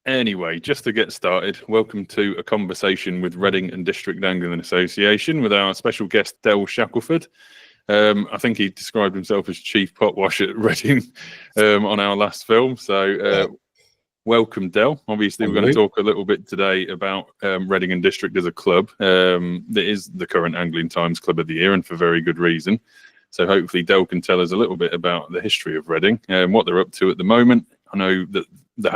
Anyway, just to get started, welcome to a conversation with Reading and District Angling Association with our special guest, Del Shackleford. I think he described himself as chief potwash at Reading on our last film. So welcome, Del. Obviously, we're going to talk a little bit today about Reading and District as a club. That is the current Angling Times Club of the Year, and for very good reason. So hopefully Del can tell us a little bit about the history of Reading and what they're up to at the moment. I know that the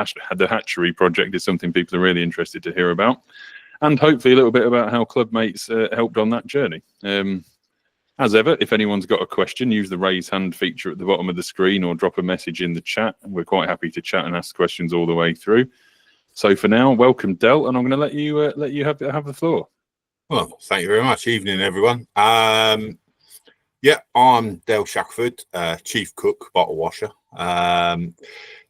Hatchery project is something people are really interested to hear about, and hopefully a little bit about how Clubmates helped on that journey. As ever, if anyone's got a question, use the raise hand feature at the bottom of the screen or drop a message in the chat. We're quite happy to chat and ask questions all the way through. So for now, welcome, Del, and I'm going to let you have the floor. Well, thank you very much. Evening, everyone. Yeah, I'm Del Shackleford, chief cook, bottle washer.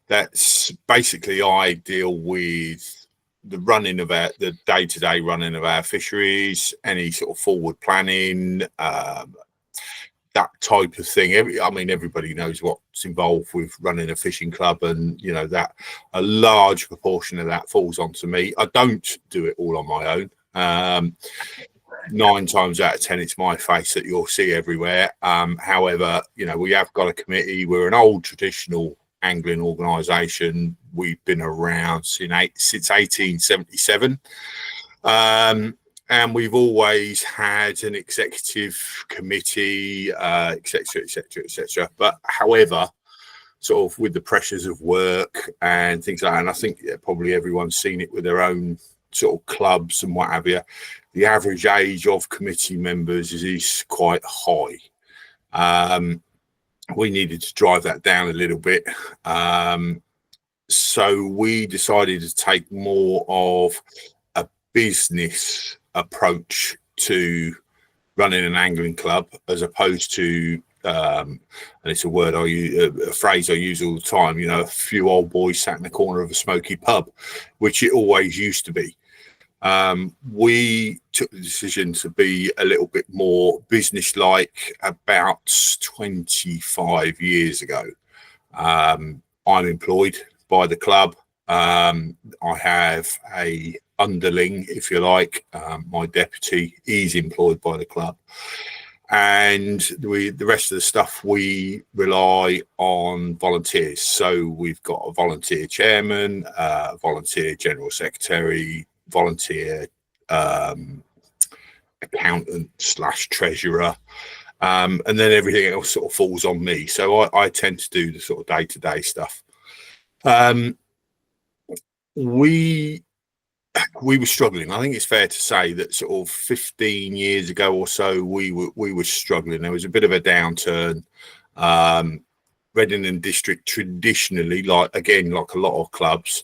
That's basically, I deal with the running of the day-to-day running of our fisheries, any sort of forward planning, that type of thing. Everybody knows what's involved with running a fishing club, and you know that a large proportion of that falls onto me. I don't do it all on my own. 9 times out of 10, it's my face that you'll see everywhere. However, you know, we have got a committee. We're an old traditional angling organisation. We've been around since 1877, and we've always had an executive committee, etc., etc., etc. But however, sort of with the pressures of work and things like that, and I think probably everyone's seen it with their own sort of clubs and what have you, the average age of committee members is quite high. We needed to drive that down a little bit. So we decided to take more of a business approach to running an angling club, as opposed to, and it's a word I use, a phrase I use all the time, you know, a few old boys sat in the corner of a smoky pub, which it always used to be. We took the decision to be a little bit more business-like about 25 years ago. I'm employed by the club. I have a underling, if you like. My deputy is employed by the club. And the rest of the stuff, we rely on volunteers. So we've got a volunteer chairman, volunteer general secretary, volunteer accountant / treasurer, and then everything else sort of falls on me. So I tend to do the sort of day-to-day stuff. We were struggling. I think it's fair to say that sort of 15 years ago or so, we were struggling. There was a bit of a downturn. Reading and District traditionally, like a lot of clubs,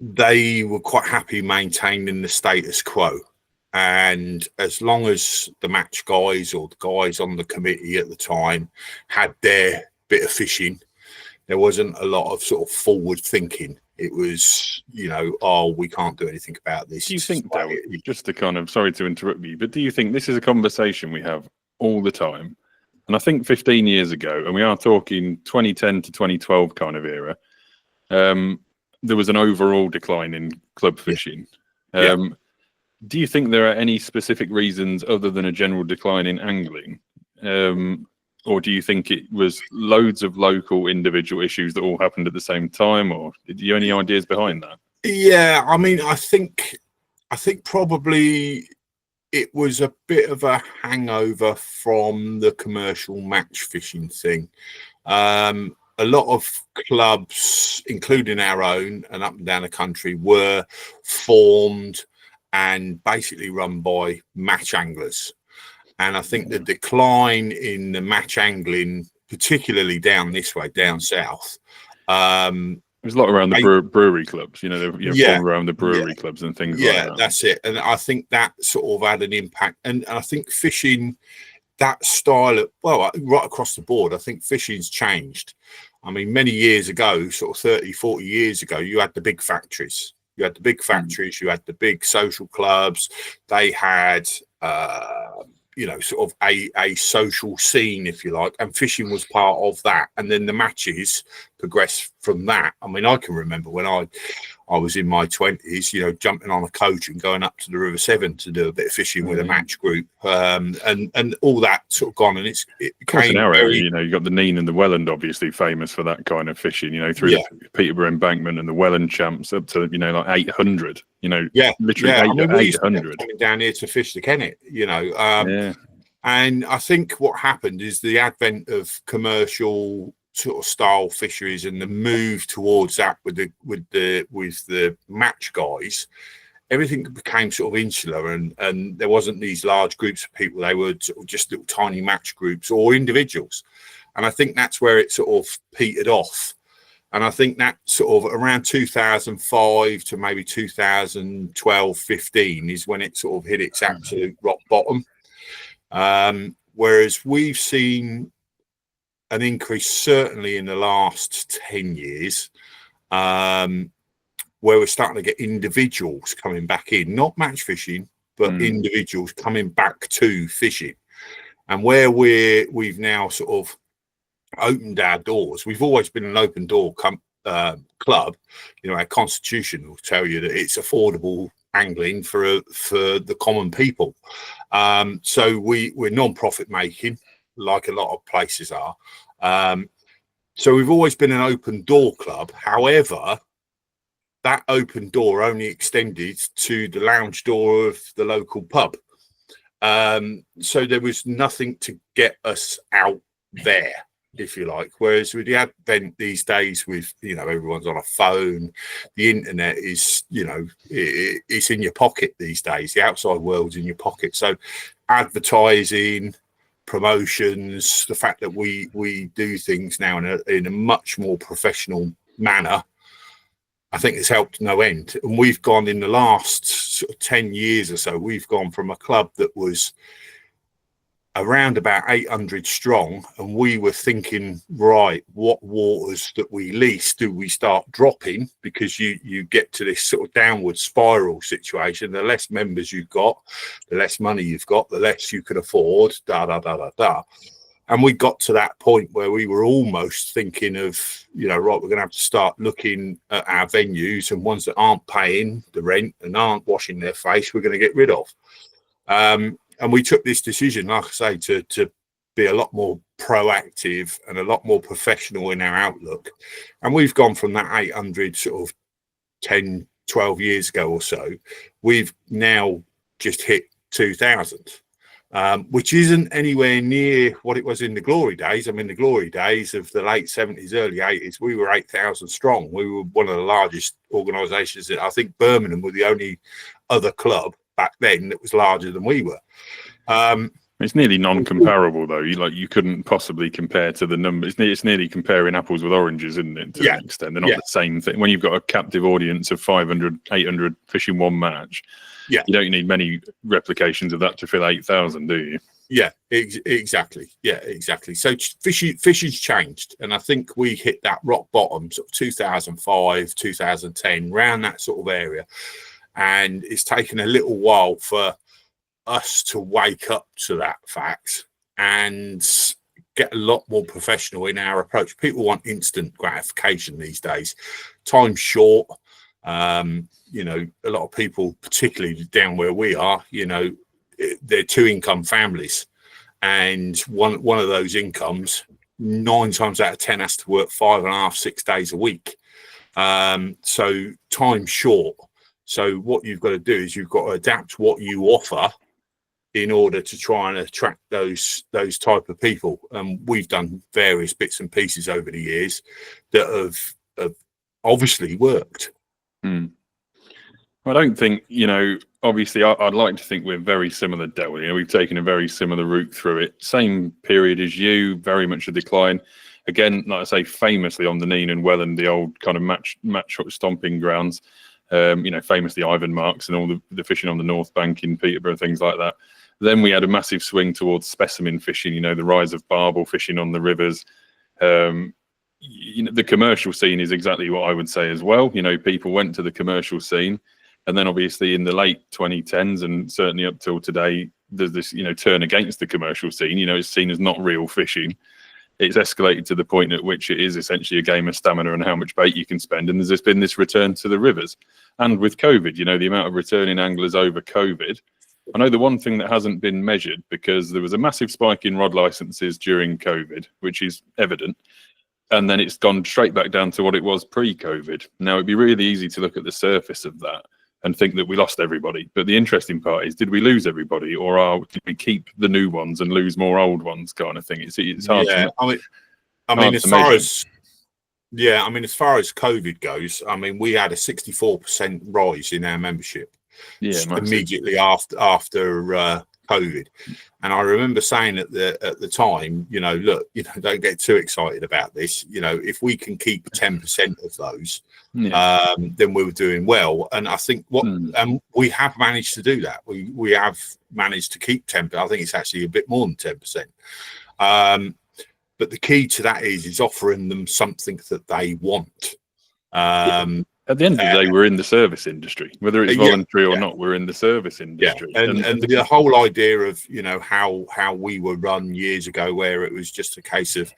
they were quite happy maintaining the status quo. And as long as the match guys or the guys on the committee at the time had their bit of fishing, there wasn't a lot of sort of forward thinking. It was, you know, oh, we can't do anything about this. Do you think, Del, just to kind of, sorry to interrupt you, but do you think this is a conversation we have all the time? And I think 15 years ago, and we are talking 2010 to 2012 kind of era, there was an overall decline in club fishing. Do you think there are any specific reasons other than a general decline in angling? Or do you think it was loads of local individual issues that all happened at the same time? Or do you have any ideas behind that? Yeah, I mean, I think probably it was a bit of a hangover from the commercial match fishing thing. A lot of clubs, including our own and up and down the country, were formed and basically run by match anglers. And I think the decline in the match angling, particularly down this way, down south, there's a lot around the brewery clubs, you know, formed around the brewery clubs and things like that. Yeah, that's it. And I think that sort of had an impact. And I think fishing, that style of, well, right across the board, I think fishing's changed. I mean, many years ago, sort of 30, 40 years ago, you had the big factories. You had the big factories, you had the big social clubs. They had, you know, sort of a social scene, if you like, and fishing was part of that. And then the matches progress from that. I mean, I can remember when I was in my 20s, you know, jumping on a coach and going up to the River Severn to do a bit of fishing with a match group, and all that sort of gone. And it Course, in became our area, very, you know, you got the Nene and the Welland, obviously famous for that kind of fishing. You know, through yeah, the Peterborough embankment and the Welland champs up to, you know, like 800. You know, yeah, literally yeah. I mean, we used to get 800. coming down here to fish the Kennet, you know. Yeah, And I think what happened is the advent of commercial sort of style fisheries and the move towards that with the match guys, everything became sort of insular, and there wasn't these large groups of people. They were sort of just little tiny match groups or individuals. And I think that's where it sort of petered off. And I think that sort of around 2005 to maybe 2012, 15 is when it sort of hit its absolute rock bottom. Whereas we've seen an increase certainly in the last 10 years, where we're starting to get individuals coming back in, not match fishing, but individuals coming back to fishing. And where we've now sort of opened our doors. We've always been an open door club. You know, our constitution will tell you that it's affordable angling for the common people. So we're non-profit making, like a lot of places are. So we've always been an open door club. However, that open door only extended to the lounge door of the local pub. So there was nothing to get us out there, if you like. Whereas with the advent these days, with, you know, everyone's on a phone, the internet is, you know, it's in your pocket these days. The outside world's in your pocket. So advertising, promotions, the fact that we do things now in a much more professional manner, I think it's helped no end. And we've gone in the last sort of 10 years or so, we've gone from a club that was around about 800 strong, and we were thinking, right, what waters that we lease do we start dropping? Because you get to this sort of downward spiral situation. The less members you've got, the less money you've got, the less you can afford, And we got to that point where we were almost thinking of, you know, right, we're going to have to start looking at our venues, and ones that aren't paying the rent and aren't washing their face, we're going to get rid of. And we took this decision, like I say, to be a lot more proactive and a lot more professional in our outlook. And we've gone from that 800 sort of 10, 12 years ago or so. We've now just hit 2,000. Which isn't anywhere near what it was in the glory days. I mean, the glory days of the late 70s, early 80s, we were 8,000 strong. We were one of the largest organisations. I think Birmingham were the only other club back then that was larger than we were. It's nearly non-comparable, though. You couldn't possibly compare to the numbers. It's nearly comparing apples with oranges, isn't it? To an extent, they're not the same thing. When you've got a captive audience of 500, 800 fishing one match, you don't need many replications of that to fill 8,000, do you? Yeah, exactly. Yeah, exactly. So fishing's changed, and I think we hit that rock bottom sort of 2005, 2010, around that sort of area. And it's taken a little while for us to wake up to that fact and get a lot more professional in our approach. People want instant gratification these days. Time's short. You know, a lot of people, particularly down where we are, you know, they're two-income families, and one of those incomes 9 times out of 10 has to work 5.5, 6 days a week. So time's short. So what you've got to do is you've got to adapt what you offer in order to try and attract those type of people. And we've done various bits and pieces over the years that have obviously worked. I don't think, you know, obviously I'd like to think we're very similar, Del. You know, we've taken a very similar route through it. Same period as you, very much a decline. Again, like I say, famously on the Nene and Welland, the old kind of match stomping grounds. You know, famously Ivan Marks and all the fishing on the North Bank in Peterborough, things like that. Then we had a massive swing towards specimen fishing, you know, the rise of barbel fishing on the rivers. You know, the commercial scene is exactly what I would say as well. You know, people went to the commercial scene, and then obviously in the late 2010s and certainly up till today, there's this, you know, turn against the commercial scene. You know, it's seen as not real fishing. it's escalated to the point at which it is essentially a game of stamina and how much bait you can spend. And there's been this return to the rivers. And with COVID, you know, the amount of returning anglers over COVID, I know the one thing that hasn't been measured, because there was a massive spike in rod licenses during COVID, which is evident. And then it's gone straight back down to what it was pre-COVID. Now, it'd be really easy to look at the surface of that and think that we lost everybody. But the interesting part is, did we lose everybody, or did we keep the new ones and lose more old ones, kind of thing? It's hard to as far as as far as COVID goes, I mean, we had a 64% rise in our membership immediately after COVID. And I remember saying at the time, you know, look, you know, don't get too excited about this. You know, if we can keep 10% of those, then we were doing well. And I think we have managed to do that. We have managed to keep 10%. I think it's actually a bit more than 10%. But the key to that is offering them something that they want. At the end of the day, we're in the service industry, whether it's voluntary or not. We're in the service industry, and the whole idea of, you know, how we were run years ago, where it was just a case of,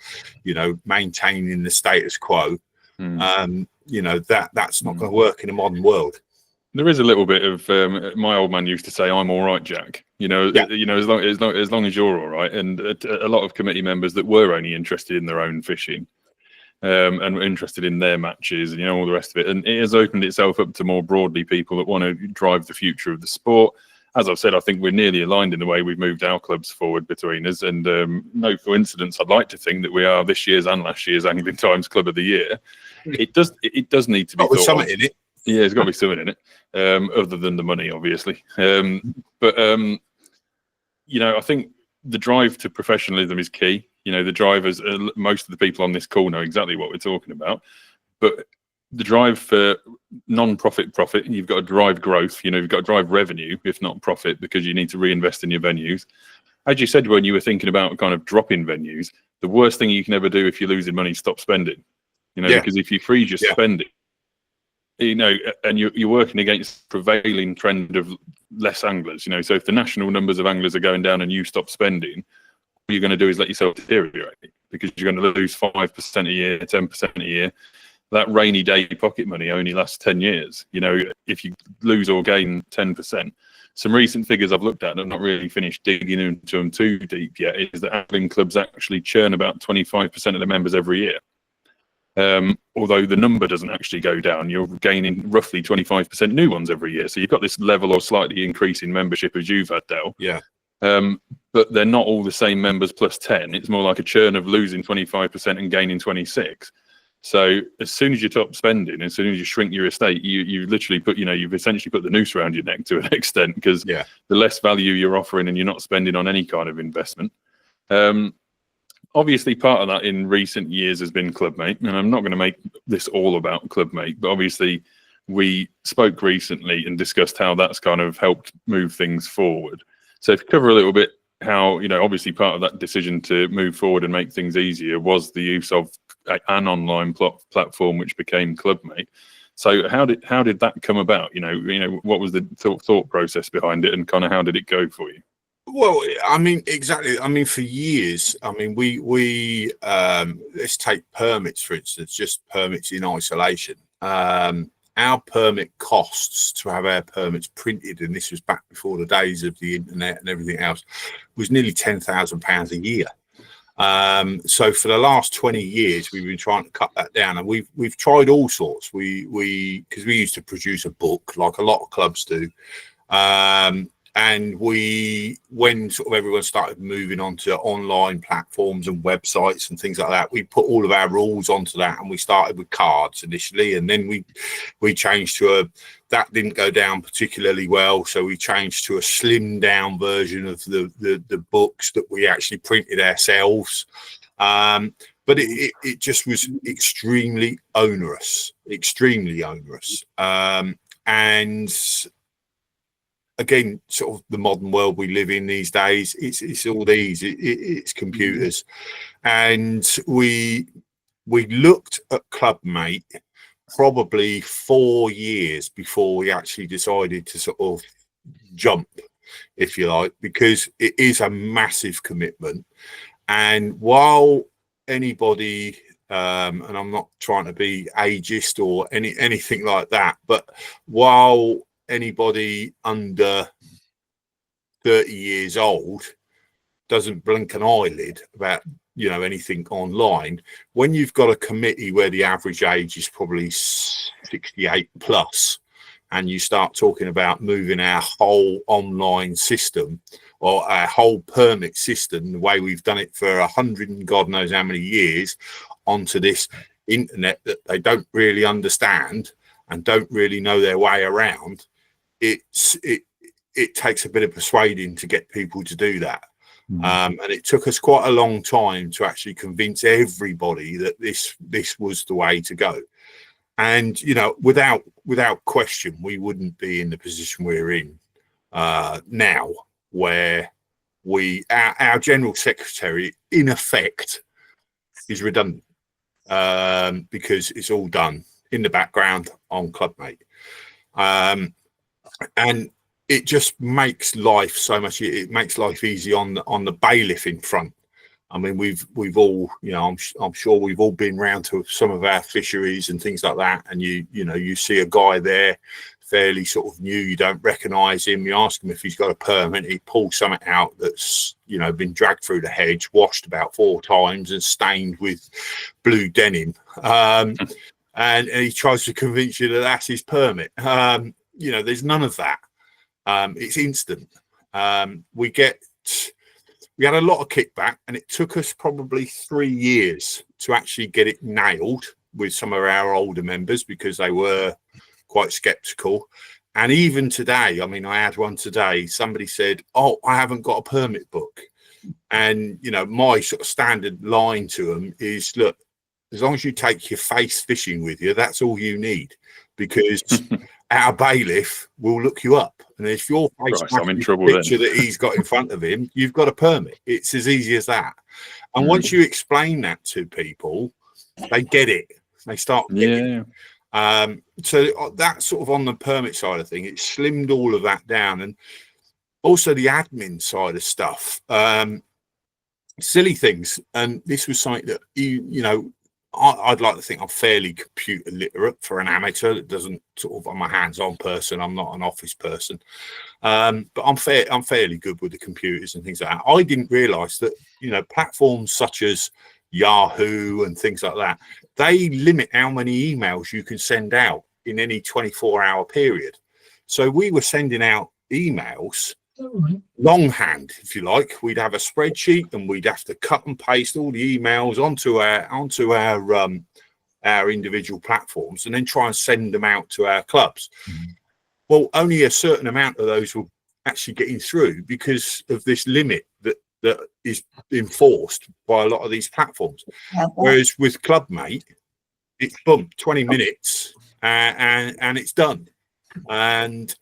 you know, maintaining the status quo. You know, that's not going to work in a modern world. There is a little bit of my old man used to say, "I'm all right, Jack." You know, as long as you're all right. And a lot of committee members that were only interested in their own fishing. And were interested in their matches, and, you know, all the rest of it. And it has opened itself up to more broadly people that want to drive the future of the sport. As I've said, I think we're nearly aligned in the way we've moved our clubs forward between us. And no coincidence, I'd like to think that we are this year's and last year's Angling Times Club of the Year. It does need to be with something in it. Yeah, there's got to be something in it, other than the money, obviously. But you know, I think the drive to professionalism is key. You know, the drivers, most of the people on this call know exactly what we're talking about. But the drive for non-profit profit, you've got to drive growth. You know, you've got to drive revenue, if not profit, because you need to reinvest in your venues. As you said, when you were thinking about kind of dropping venues, the worst thing you can ever do if you're losing money is stop spending. You know, because if you freeze your spending, you know, and you're working against the prevailing trend of less anglers. You know, so if the national numbers of anglers are going down and you stop spending, what you're going to do is let yourself deteriorate, because you're going to lose 5% a year, 10% a year. That rainy day pocket money only lasts 10 years. You know, if you lose or gain 10%. Some recent figures I've looked at, and I've not really finished digging into them too deep yet, is that angling clubs actually churn about 25% of their members every year. Although the number doesn't actually go down, you're gaining roughly 25% new ones every year. So you've got this level or slightly increasing membership as you've had, Del. Yeah. But they're not all the same members plus 10. It's more like a churn of losing 25% and gaining 26. So as soon as you stop spending, as soon as you shrink your estate, you literally put, you know, you've essentially put the noose around your neck to an extent, because the less value you're offering and you're not spending on any kind of investment. Obviously, part of that in recent years has been Clubmate, and I'm not going to make this all about Clubmate, but obviously we spoke recently and discussed how that's kind of helped move things forward. So to cover a little bit how, you know, obviously part of that decision to move forward and make things easier was the use of an online platform which became Clubmate. So how did that come about? You know, what was the thought process behind it, and kind of how did it go for you? Well, I mean, exactly. I mean, for years, I mean, we let's take permits, for instance, just permits in isolation. Our permit costs to have our permits printed, and this was back before the days of the internet and everything else, was nearly £10,000 a year. So for the last 20 years, we've been trying to cut that down, and we've tried all sorts. Because we used to produce a book like a lot of clubs do. And when sort of everyone started moving on to online platforms and websites and things like that, we put all of our rules onto that, and we started with cards initially, and then we changed to that didn't go down particularly well, so we changed to a slimmed down version of the books that we actually printed ourselves. But it just was extremely onerous. And again, sort of the modern world we live in these days, it's all these, it's computers. And we looked at Clubmate probably 4 years before we actually decided to sort of jump, if you like, because it is a massive commitment. And while anybody, and I'm not trying to be ageist or anything like that, but while anybody under 30 years old doesn't blink an eyelid about anything online, when you've got a committee where the average age is probably 68 plus, and you start talking about moving our whole online system or our whole permit system, the way we've done it for 100 and God knows how many years, onto this internet that they don't really understand and don't really know their way around, it takes a bit of persuading to get people to do that. And it took us quite a long time to actually convince everybody that this was the way to go. And without question, we wouldn't be in the position we're in now, where our general secretary, in effect, is redundant because it's all done in the background on Clubmate, and it just makes life so much. It makes life easy on the bailiff in front. I mean, we've all, I'm sure we've all been round to some of our fisheries and things like that, and you see a guy there, fairly sort of new, you don't recognise him. You ask him if he's got a permit, he pulls something out that's been dragged through the hedge, washed about 4 times, and stained with blue denim, and he tries to convince you that that's his permit. There's none of that. It's instant. We had a lot of kickback, and it took us probably 3 years to actually get it nailed with some of our older members, because they were quite skeptical. And even today, I mean, I had one today, somebody said, "Oh, I haven't got a permit book." And my sort of standard line to them is, look, as long as you take your face fishing with you, that's all you need, because our bailiff will look you up, and if your face I'm in trouble picture then. that he's got in front of him, you've got a permit. It's as easy as that. And once you explain that to people, they get it. They start getting it. So that's sort of on the permit side of thing. It slimmed all of that down, and also the admin side of stuff, silly things. And this was something that I'd like to think I'm fairly computer literate for an amateur that doesn't I'm a hands-on person. I'm not an office person, but I'm fairly good with the computers and things like that. I didn't realise that platforms such as Yahoo and things like that, they limit how many emails you can send out in any 24-hour period. So we were sending out emails longhand, if you like. We'd have a spreadsheet, and we'd have to cut and paste all the emails onto our individual platforms, and then try and send them out to our clubs. Well, only a certain amount of those were actually getting through because of this limit that is enforced by a lot of these platforms. Whereas with Clubmate, it's 20 minutes and it's done. And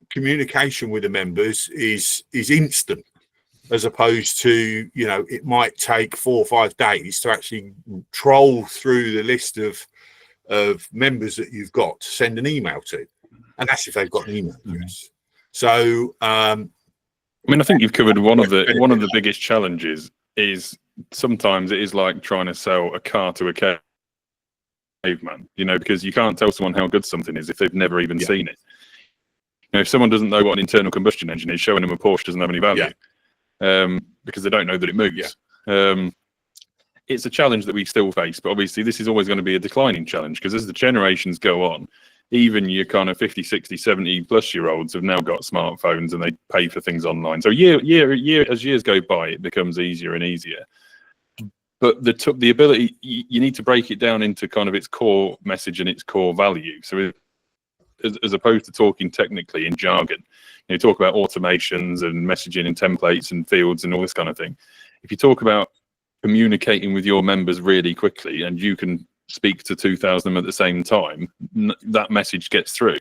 communication with the members is instant, as opposed to it might take 4 or 5 days to actually troll through the list of members that you've got to send an email to, and that's if they've got an email address. So I mean, I think you've covered one of the biggest challenges. Is sometimes it is like trying to sell a car to a caveman, because you can't tell someone how good something is if they've never even seen it. If someone doesn't know what an internal combustion engine is, showing them a Porsche doesn't have any value, because they don't know that it moves. It's a challenge that we still face, but obviously this is always going to be a declining challenge, because as the generations go on, even your kind of 50, 60, 70 plus year olds have now got smartphones, and they pay for things online. So as years go by, it becomes easier and easier. But the ability, you need to break it down into kind of its core message and its core value. So as opposed to talking technically in jargon, you talk about automations and messaging and templates and fields and all this kind of thing. If you talk about communicating with your members really quickly, and you can speak to 2,000 of them at the same time, that message gets through.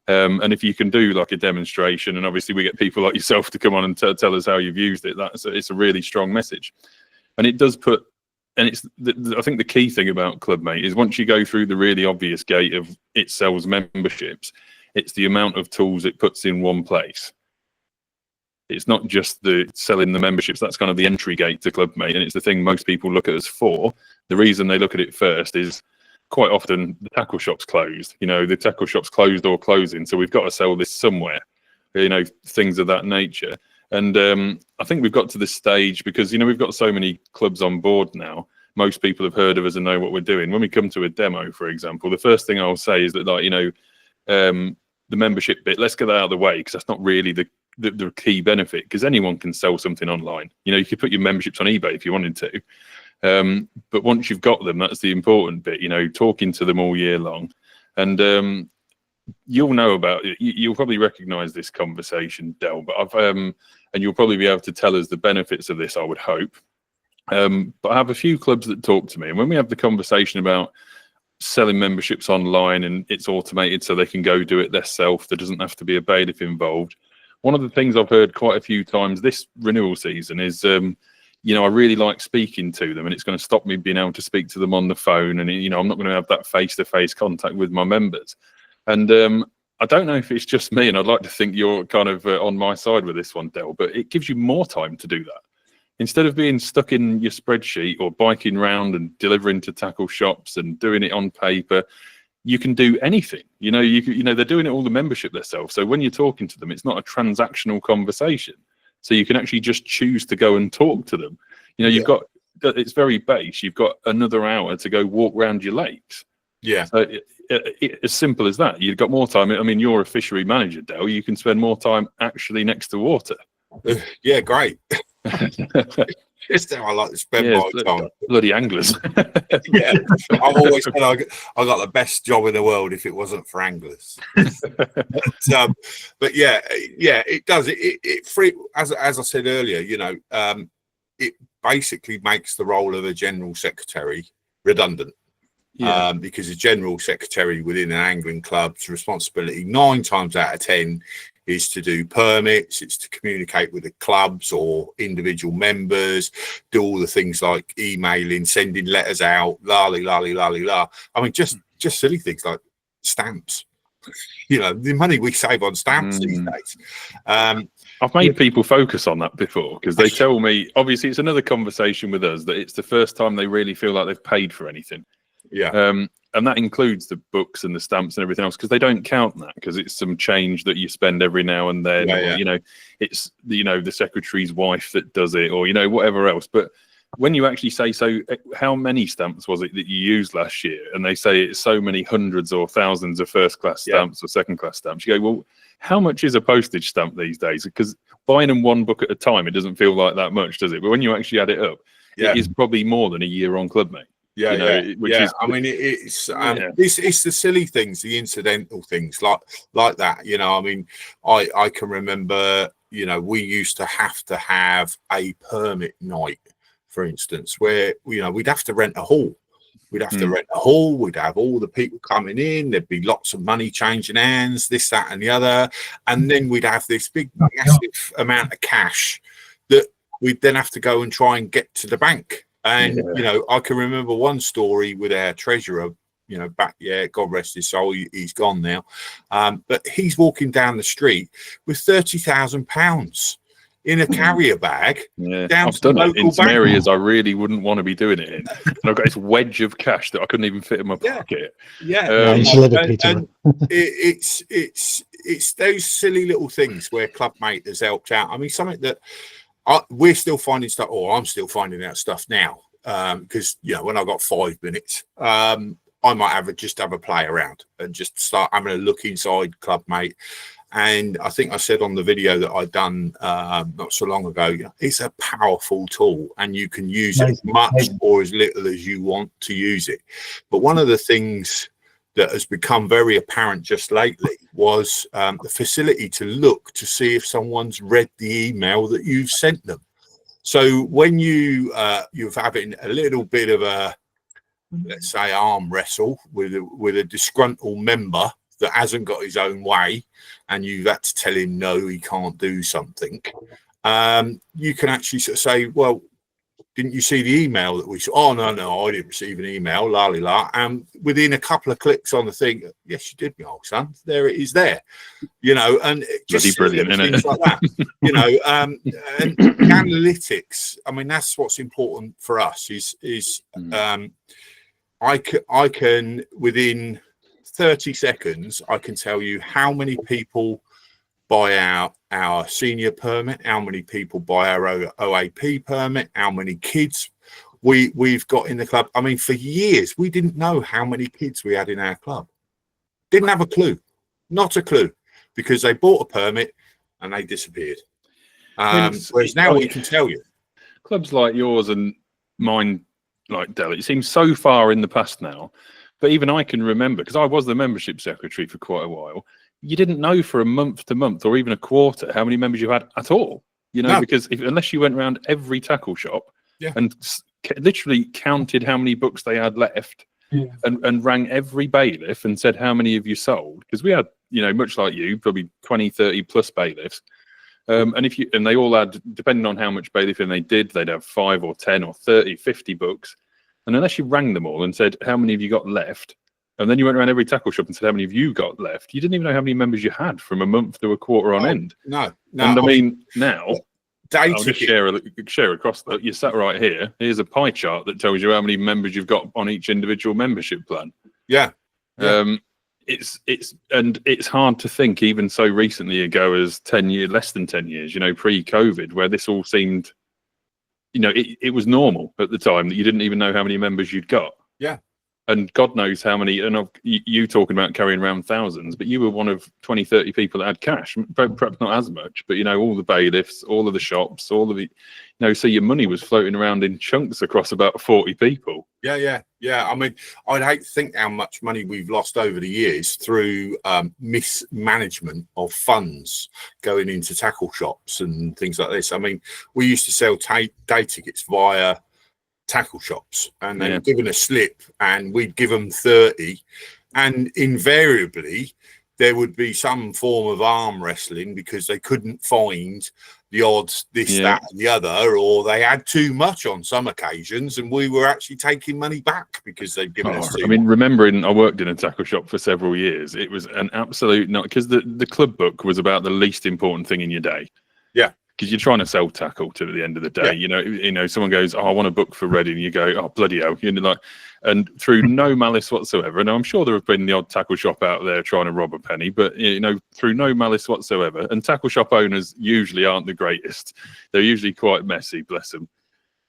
And if you can do like a demonstration, and obviously we get people like yourself to come on and tell us how you've used it, it's a really strong message. And it does put, and I think the key thing about Clubmate is once you go through the really obvious gate of it sells memberships, it's the amount of tools it puts in one place. It's not just the selling the memberships. That's kind of the entry gate to Clubmate, and it's the thing most people look at us for. The reason they look at it first is quite often the tackle shop's closed. You know, the tackle shop's closed or closing, so we've got to sell this somewhere. You know, things of that nature. And I think we've got to this stage because, you know, we've got so many clubs on board now. Most people have heard of us and know what we're doing. When we come to a demo, for example, the first thing I'll say is that, like, you know, the membership bit, let's get that out of the way, because that's not really the key benefit, because anyone can sell something online. You know, you could put your memberships on eBay if you wanted to. But once you've got them, that's the important bit, you know, talking to them all year long. And you'll know about it. You'll probably recognize this conversation, Del, but and you'll probably be able to tell us the benefits of this, I would hope. But I have a few clubs that talk to me, and when we have the conversation about selling memberships online and it's automated so they can go do it themselves, there doesn't have to be a bailiff involved. One of the things I've heard quite a few times this renewal season is, you know, I really like speaking to them, and it's going to stop me being able to speak to them on the phone, and, you know, I'm not going to have that face-to-face contact with my members. And I don't know if it's just me, and I'd like to think you're kind of on my side with this one, Del, but it gives you more time to do that. Instead of being stuck in your spreadsheet or biking around and delivering to tackle shops and doing it on paper, you can do anything. You know, they're doing it all the membership themselves. So when you're talking to them, it's not a transactional conversation. So you can actually just choose to go and talk to them. You know, you've got, it's very base. You've got another hour to go walk around your lakes. Yeah. So as simple as that. You've got more time. I mean, you're a fishery manager, Del. You can spend more time actually next to water. Yeah, great. Just how I like to spend my time. Bloody anglers. Yeah, I've always said I got the best job in the world if it wasn't for anglers. But yeah, it does. It free, as I said earlier, you know, it basically makes the role of a general secretary redundant. Yeah. Because a general secretary within an angling club's responsibility 9 times out of 10 is to do permits, it's to communicate with the clubs or individual members, do all the things like emailing, sending letters out, la. I mean, just silly things like stamps. You know, the money we save on stamps these days. I've made people focus on that before, because they tell me, obviously it's another conversation with us, that it's the first time they really feel like they've paid for anything. Yeah. And that includes the books and the stamps and everything else, because they don't count that, because it's some change that you spend every now and then. Or, you know, it's, you know, the secretary's wife that does it, or, you know, whatever else. But when you actually say, so how many stamps was it that you used last year? And they say it's so many hundreds or thousands of first class stamps or second class stamps. You go, well, how much is a postage stamp these days? Because buying them one book at a time, it doesn't feel like that much, does it? But when you actually add it up, it is probably more than a year on Clubmate. Yeah, you know, which is, I mean, it's the silly things, the incidental things like that. You know, I mean, I can remember, you know, we used to have a permit night, for instance, where, you know, we'd have to rent a hall. We'd have to rent a hall. We'd have all the people coming in. There'd be lots of money changing hands, this, that, and the other, and then we'd have this big, massive amount of cash that we'd then have to go and try and get to the bank. And, you know, I can remember one story with our treasurer, you know, back, God rest his soul, he's gone now. But he's walking down the street with £30,000 in a carrier bag. Yeah, down I've done it in some areas I really wouldn't want to be doing it in. And I've got this wedge of cash that I couldn't even fit in my pocket. And it's those silly little things where Clubmate has helped out. I mean, something that we're still finding stuff, or I'm still finding out stuff now, because, you know, when I got 5 minutes, I might just have a play around and just start having a look inside Clubmate. And I think I said on the video that I'd done not so long ago, it's a powerful tool, and you can use it as much or as little as you want to use it. But one of the things that has become very apparent just lately was the facility to look to see if someone's read the email that you've sent them. So when you're having a little bit of a, let's say, arm wrestle with a disgruntled member that hasn't got his own way, and you've had to tell him no, he can't do something, you can actually sort of say, well, didn't you see the email that we saw? Oh, no, I didn't receive an email, la la la. And within a couple of clicks on the thing, yes, you did, my old son. There it is there, you know, and just brilliant, isn't things it? like that, you know, and analytics. I mean, that's what's important for us is I can within 30 seconds, I can tell you how many people buy our senior permit, how many people buy our OAP permit, how many kids we've got in the club. I mean, for years, we didn't know how many kids we had in our club. Didn't have a clue, not a clue, because they bought a permit and they disappeared. Whereas now we can tell you. Clubs like yours and mine, like Dell, it seems so far in the past now, but even I can remember, because I was the membership secretary for quite a while, you didn't know for a month to month or even a quarter how many members you had at all, you know, because unless you went around every tackle shop and literally counted how many books they had left and rang every bailiff and said how many of you sold, because we had, you know, much like you, probably 20, 30 plus bailiffs. And they all had, depending on how much bailiffing they did, they'd have 5 or 10 or 30, 50 books. And unless you rang them all and said, how many have you got left? And then you went around every tackle shop and said, how many have you got left? You didn't even know how many members you had from a month to a quarter on end. No. And I mean, now, I'll just share across that. You sat right here. Here's a pie chart that tells you how many members you've got on each individual membership plan. Yeah. It's hard to think even so recently ago as 10 years, less than 10 years, you know, pre-COVID, where this all seemed, you know, it was normal at the time that you didn't even know how many members you'd got. Yeah. And God knows how many, and you talking about carrying around thousands, but you were one of 20, 30 people that had cash, perhaps not as much, but, you know, all the bailiffs, all of the shops, all of the, you know, so your money was floating around in chunks across about 40 people. Yeah. I mean, I'd hate to think how much money we've lost over the years through mismanagement of funds going into tackle shops and things like this. I mean, we used to sell day tickets via tackle shops, and they were given a slip, and we'd give them 30, and invariably there would be some form of arm wrestling because they couldn't find the odds, that and the other, or they had too much on some occasions, and we were actually taking money back because they'd given us too much. Remembering I worked in a tackle shop for several years, it was an absolute not, because the club book was about the least important thing in your day. Yeah. Because you're trying to sell tackle to the end of the day, you know, someone goes, "Oh, I want a book for Reading," and you go, "Oh, bloody hell," you know, like, and through no malice whatsoever. And I'm sure there have been the odd tackle shop out there trying to rob a penny, but you know, through no malice whatsoever. And tackle shop owners usually aren't the greatest; they're usually quite messy, bless them.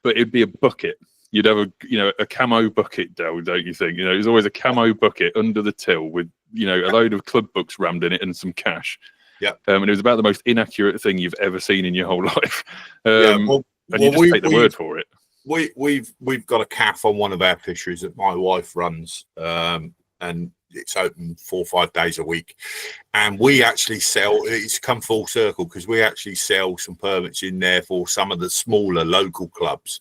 But it'd be a bucket. You'd have a camo bucket, Del, don't you think? You know, there's always a camo bucket under the till with, you know, a load of club books rammed in it and some cash. Yeah, and it was about the most inaccurate thing you've ever seen in your whole life. And you just take the word for it. We've got a cafe on one of our fisheries that my wife runs, and it's open 4 or 5 days a week. And we actually sell. It's come full circle because we actually sell some permits in there for some of the smaller local clubs.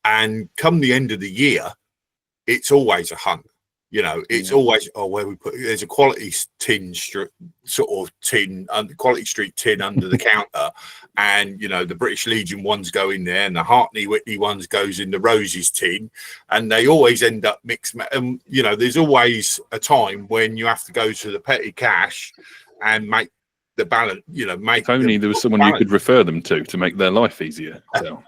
And come the end of the year, it's always a hunt. You know, it's always where we put. There's a quality tin Quality Street tin under the counter, and you know the British Legion ones go in there, and the Hartney Whitney ones goes in the Roses tin, and they always end up mixed. And you know, there's always a time when you have to go to the petty cash and make the balance. You know, make. If only there was someone you could refer them to make their life easier. So.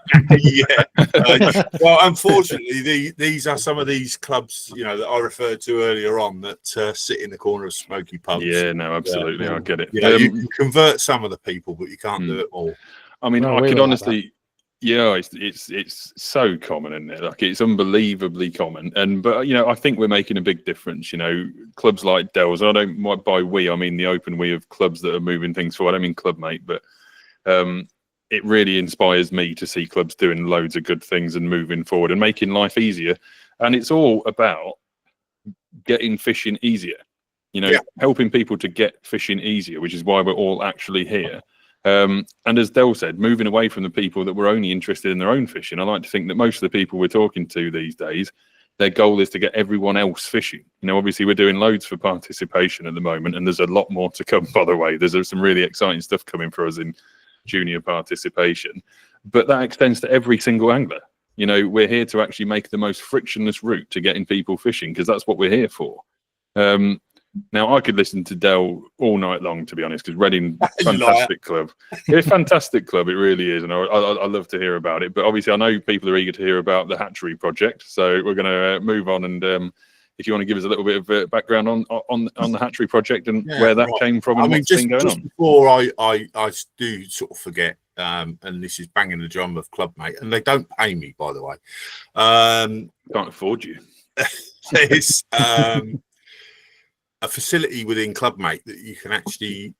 Well, unfortunately, these are some of these clubs, you know, that I referred to earlier on that sit in the corner of smoky pubs. Yeah, no, absolutely, I get it. You know, you can convert some of the people, but you can't do it all. I mean, I could honestly. Yeah, it's so common, isn't it? Like, it's unbelievably common. But you know, I think we're making a big difference. You know, clubs like Dell's. I don't by we, I mean the open we of clubs that are moving things forward. I mean Clubmate, but it really inspires me to see clubs doing loads of good things and moving forward and making life easier. And it's all about getting fishing easier. You know, helping people to get fishing easier, which is why we're all actually here. And as Del said, moving away from the people that were only interested in their own fishing. I like to think that most of the people we're talking to these days, their goal is to get everyone else fishing. You know, obviously we're doing loads for participation at the moment, and there's a lot more to come, by the way. There's some really exciting stuff coming for us in junior participation, but that extends to every single angler. You know, we're here to actually make the most frictionless route to getting people fishing, because that's what we're here for. Now, I could listen to Del all night long, to be honest, because Reading, fantastic club. It's a fantastic club, it really is, and I love to hear about it. But obviously, I know people are eager to hear about the Hatchery project, so we're going to move on. And if you want to give us a little bit of background on the Hatchery project and where that came from and what's been going on. Before I do sort of forget, and this is banging the drum of Clubmate, and they don't pay me, by the way. Can't afford you. There's a facility within Clubmate that you can actually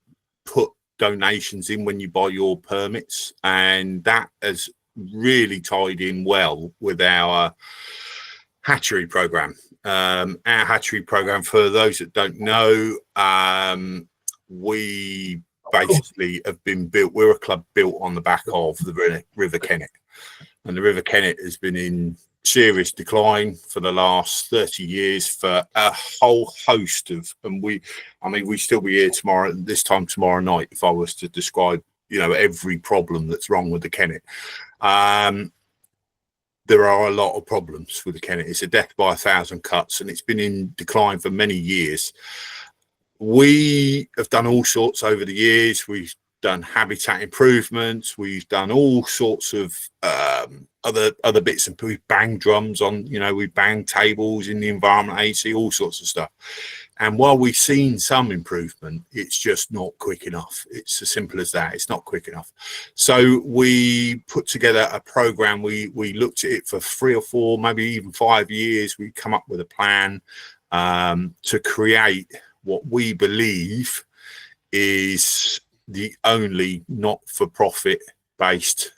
put donations in when you buy your permits, and that has really tied in well with our hatchery program. Our hatchery program, for those that don't know, we basically have been built. We're a club built on the back of the River Kennet, and the River Kennet has been in serious decline for the last 30 years for a whole host of, and we still be here this time tomorrow night if I was to describe, you know, every problem that's wrong with the Kennet. There are a lot of problems with the Kennet. It's a death by 1,000 cuts, and it's been in decline for many years. We have done all sorts over the years. We've done habitat improvements. We've done all sorts of other bits, and we've banged drums on, you know, we've banged tables in the Environment Agency, all sorts of stuff. And while we've seen some improvement, it's just not quick enough. It's as simple as that. It's not quick enough. So we put together a program. We looked at it for 3 or 4, maybe even 5 years. We come up with a plan to create what we believe is the only not-for-profit based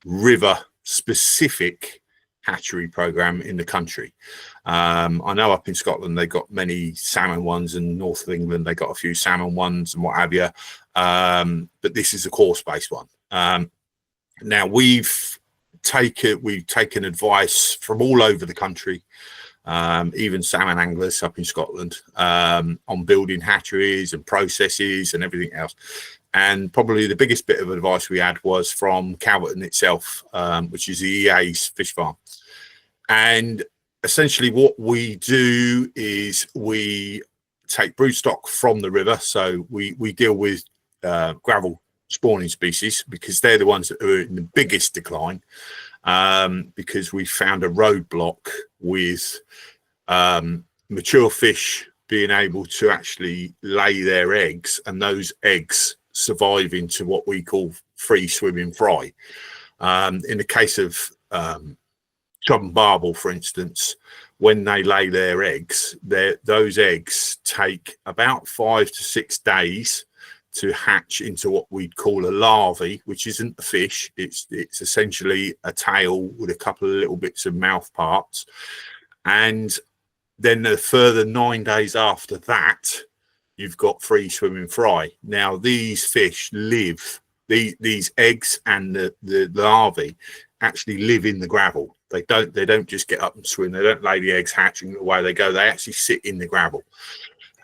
river specific hatchery program in the country. I know up in Scotland they've got many salmon ones, and north of England they got a few salmon ones and what have you, but this is a course based one. Now we've taken advice from all over the country, even salmon anglers up in Scotland, on building hatcheries and processes and everything else. And probably the biggest bit of advice we had was from Calverton itself, which is the EA's fish farm. And essentially what we do is we take broodstock from the river. So we deal with gravel spawning species, because they're the ones that are in the biggest decline, because we found a roadblock with mature fish being able to actually lay their eggs, and those eggs survive into what we call free swimming fry. In the case of chub and barbel, for instance, when they lay their eggs, those eggs take about 5 to 6 days to hatch into what we'd call a larvae, which isn't a fish. It's essentially a tail with a couple of little bits of mouth parts. And then the further 9 days after that, you've got free swimming fry. Now these fish live, these eggs and the larvae actually live in the gravel. They don't just get up and swim. They don't lay the eggs hatching away they go. They actually sit in the gravel.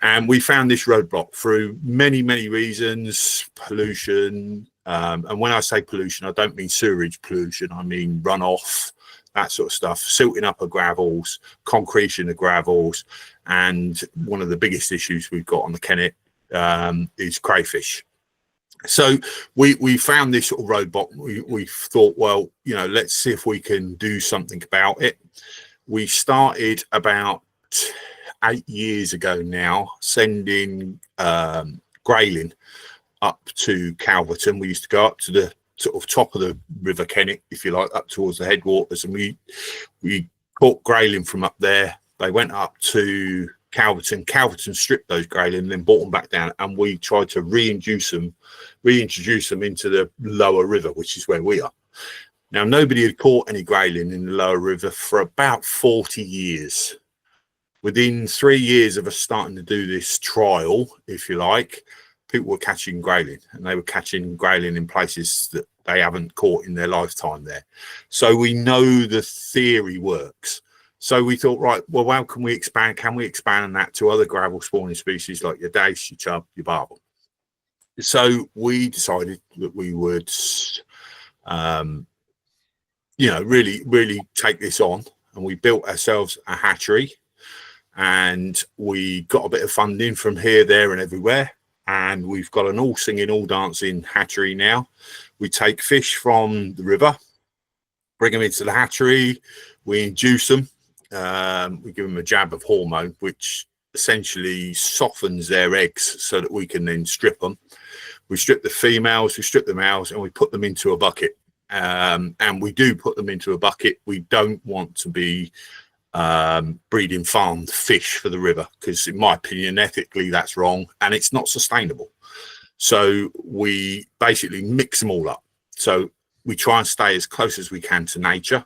And we found this roadblock through many reasons: pollution. And when I say pollution, I don't mean sewerage pollution. I mean runoff, that sort of stuff, silting up of gravels, concretion of gravels. And one of the biggest issues we've got on the Kennet is crayfish. So we found this sort of roadblock. We thought, well, you know, let's see if we can do something about it. We started about 8 years ago now, sending grayling up to Calverton. We used to go up to the sort of top of the River Kennet, if you like, up towards the headwaters, and we caught grayling from up there. They went up to Calverton. Calverton stripped those grayling and then brought them back down, and we tried to reintroduce them into the lower river, which is where we are now. Nobody had caught any grayling in the lower river for about 40 years. Within 3 years of us starting to do this trial, if you like, people were catching grayling, and they were catching grayling in places that they haven't caught in their lifetime there. So we know the theory works. So we thought, right, well, how can we expand? Can we expand on that to other gravel spawning species like your dace, your chub, your barbel? So we decided that we would really take this on. And we built ourselves a hatchery, and we got a bit of funding from here, there, and everywhere. And we've got an all singing, all dancing hatchery now. We take fish from the river, bring them into the hatchery, we induce them, we give them a jab of hormone, which essentially softens their eggs so that we can then strip them. We strip the females, we strip the males, and we put them into a bucket. And we do put them into a bucket. We don't want to be breeding farmed fish for the river, because in my opinion, ethically, that's wrong and it's not sustainable. So we basically mix them all up. So we try and stay as close as we can to nature.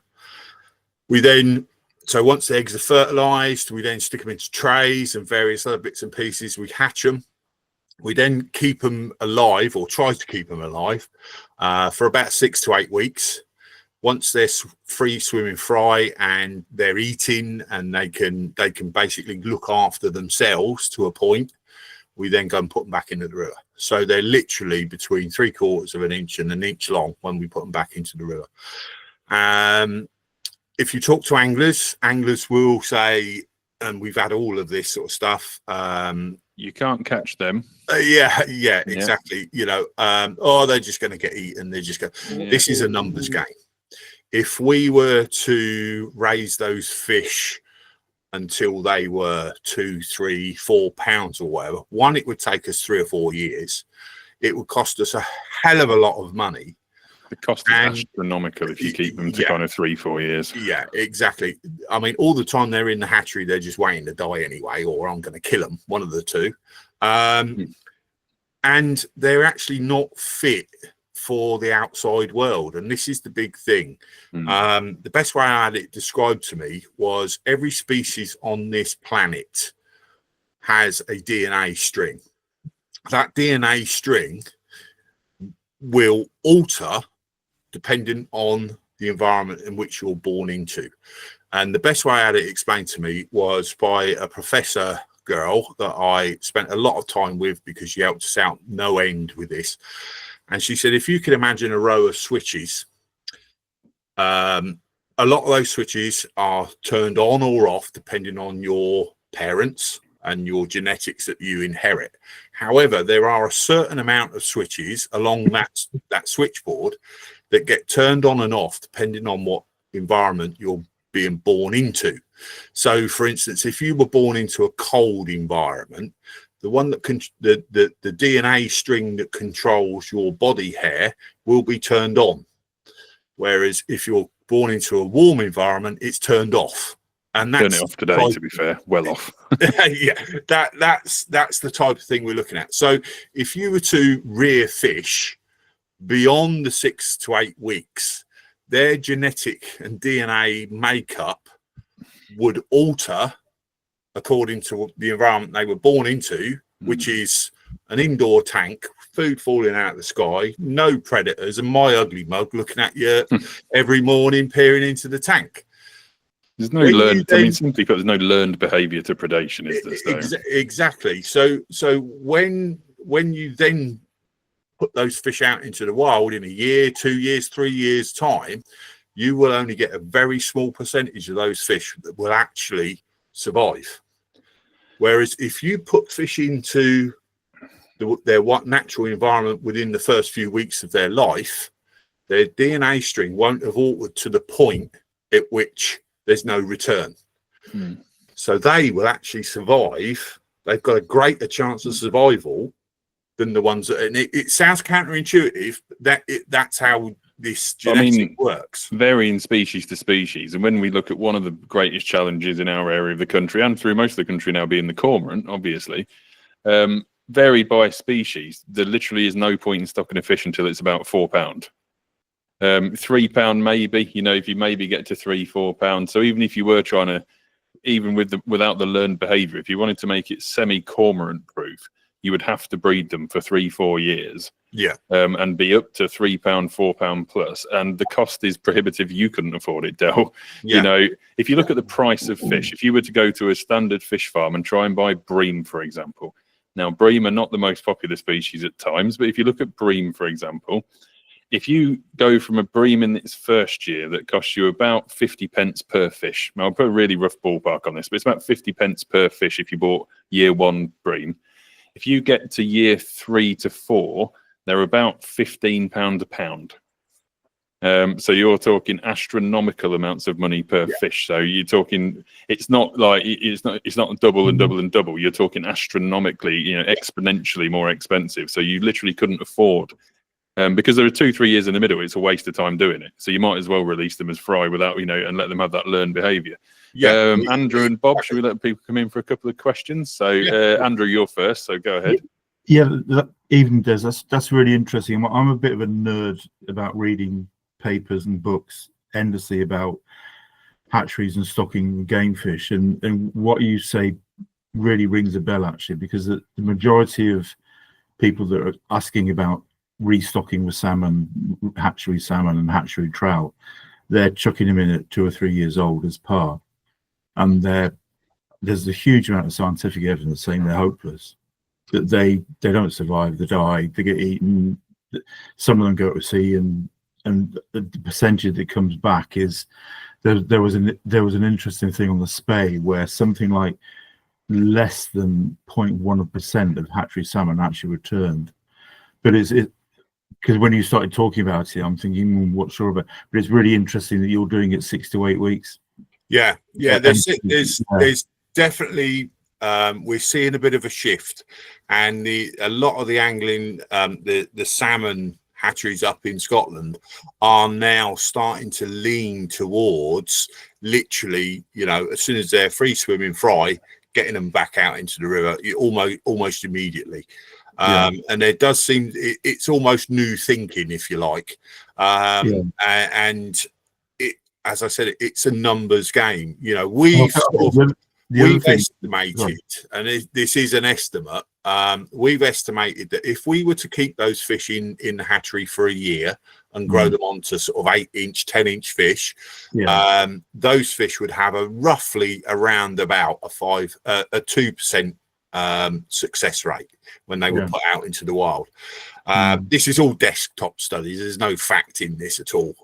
So once the eggs are fertilized, we then stick them into trays and various other bits and pieces. We hatch them. We then keep them alive, or try to keep them alive, for about 6 to 8 weeks. Once they're free swimming fry and they're eating and they can basically look after themselves to a point, we then go and put them back into the river. So they're literally between 3/4 of an inch and an inch long when we put them back into the river. If you talk to anglers will say, and we've had all of this sort of stuff, you can't catch them. Yeah, exactly. They're just going to get eaten. They're just going. Yeah. This is a numbers game. If we were to raise those fish until they were 2, 3, 4 pounds or whatever, one, it would take us 3 or 4 years. It would cost us a hell of a lot of money. The cost is astronomical if you keep them to kind of 3, 4 years. Yeah, exactly. I mean, all the time they're in the hatchery, they're just waiting to die anyway, or I'm going to kill them, one of the two. And they're actually not fit for the outside world. And this is the big thing. The best way I had it described to me was every species on this planet has a DNA string. That DNA string will alter depending on the environment in which you're born into. And the best way I had it explained to me was by a professor girl that I spent a lot of time with, because she helped us out no end with this. And she said, if you could imagine a row of switches, a lot of those switches are turned on or off depending on your parents and your genetics that you inherit. However, there are a certain amount of switches along that switchboard that get turned on and off depending on what environment you're being born into. So, for instance, if you were born into a cold environment, the one that the DNA string that controls your body hair will be turned on. Whereas if you're born into a warm environment, it's turned off. And that's turn it off today, to be fair, well off. Yeah, that's the type of thing we're looking at. So if you were to rear fish beyond the 6 to 8 weeks, their genetic and DNA makeup would alter according to the environment they were born into, which is an indoor tank, food falling out of the sky, no predators, and my ugly mug looking at you every morning, peering into the tank. There's no simply put, there's no learned behaviour to predation, is there? Exactly. So when you then put those fish out into the wild in a year, 2 years, 3 years time, you will only get a very small percentage of those fish that will actually survive. Whereas if you put fish into their natural environment within the first few weeks of their life, their DNA string won't have altered to the point at which there's no return. So they will actually survive. They've got a greater chance of survival than the ones that, and it sounds counterintuitive, that's how this genetic works. Varying species to species. And when we look at one of the greatest challenges in our area of the country, and through most of the country now being the cormorant, obviously, vary by species. There literally is no point in stocking a fish until it's about £4. £3 maybe, if you maybe get to £3-4. So even if you were trying to, even without the learned behavior, if you wanted to make it semi-cormorant proof, you would have to breed them for 3-4 years. Yeah. And be up to £3, £4 plus. And the cost is prohibitive. You couldn't afford it, Del. Yeah. If you look at the price of fish, if you were to go to a standard fish farm and try and buy bream, for example. Now, bream are not the most popular species at times, but if you look at bream, for example, if you go from a bream in its first year that costs you about 50 pence per fish, now I'll put a really rough ballpark on this, but it's about 50 pence per fish if you bought year 1 bream. If you get to year 3 to 4, they're about £15 a pound. So you're talking astronomical amounts of money per fish. So you're talking, it's not like it's not double and double and double. You're talking astronomically, exponentially more expensive. So you literally couldn't afford, because there are 2-3 years in the middle. It's a waste of time doing it. So you might as well release them as fry without, and let them have that learned behaviour. Andrew and Bob, should we let people come in for a couple of questions? So Andrew, you're first. So go ahead. Even Des, that's really interesting. I'm a bit of a nerd about reading papers and books endlessly about hatcheries and stocking game fish, and what you say really rings a bell, actually, because the majority of people that are asking about restocking with salmon, hatchery salmon and hatchery trout, they're chucking them in at 2 or 3 years old as par, and there's a huge amount of scientific evidence saying they're hopeless, that they don't survive, they die, they get eaten, some of them go to sea, and the percentage that comes back is there was an interesting thing on the Spey where something like less than 0.1% of hatchery salmon actually returned. But it's because when you started talking about it, I'm thinking, what's sure about? But it's really interesting that you're doing it 6 to 8 weeks. There's definitely we're seeing a bit of a shift, and a lot of the angling, the salmon hatcheries up in Scotland are now starting to lean towards literally, as soon as they're free swimming fry, getting them back out into the river almost immediately. And there does seem it's almost new thinking, if you like. And it, as I said, it's a numbers game. We've estimated, and this is an estimate, we've estimated that if we were to keep those fish in the hatchery for a year and grow them onto sort of 8-inch, 10-inch fish, those fish would have a roughly around about a 2% success rate when they were put out into the wild. This is all desktop studies. There's no fact in this at all.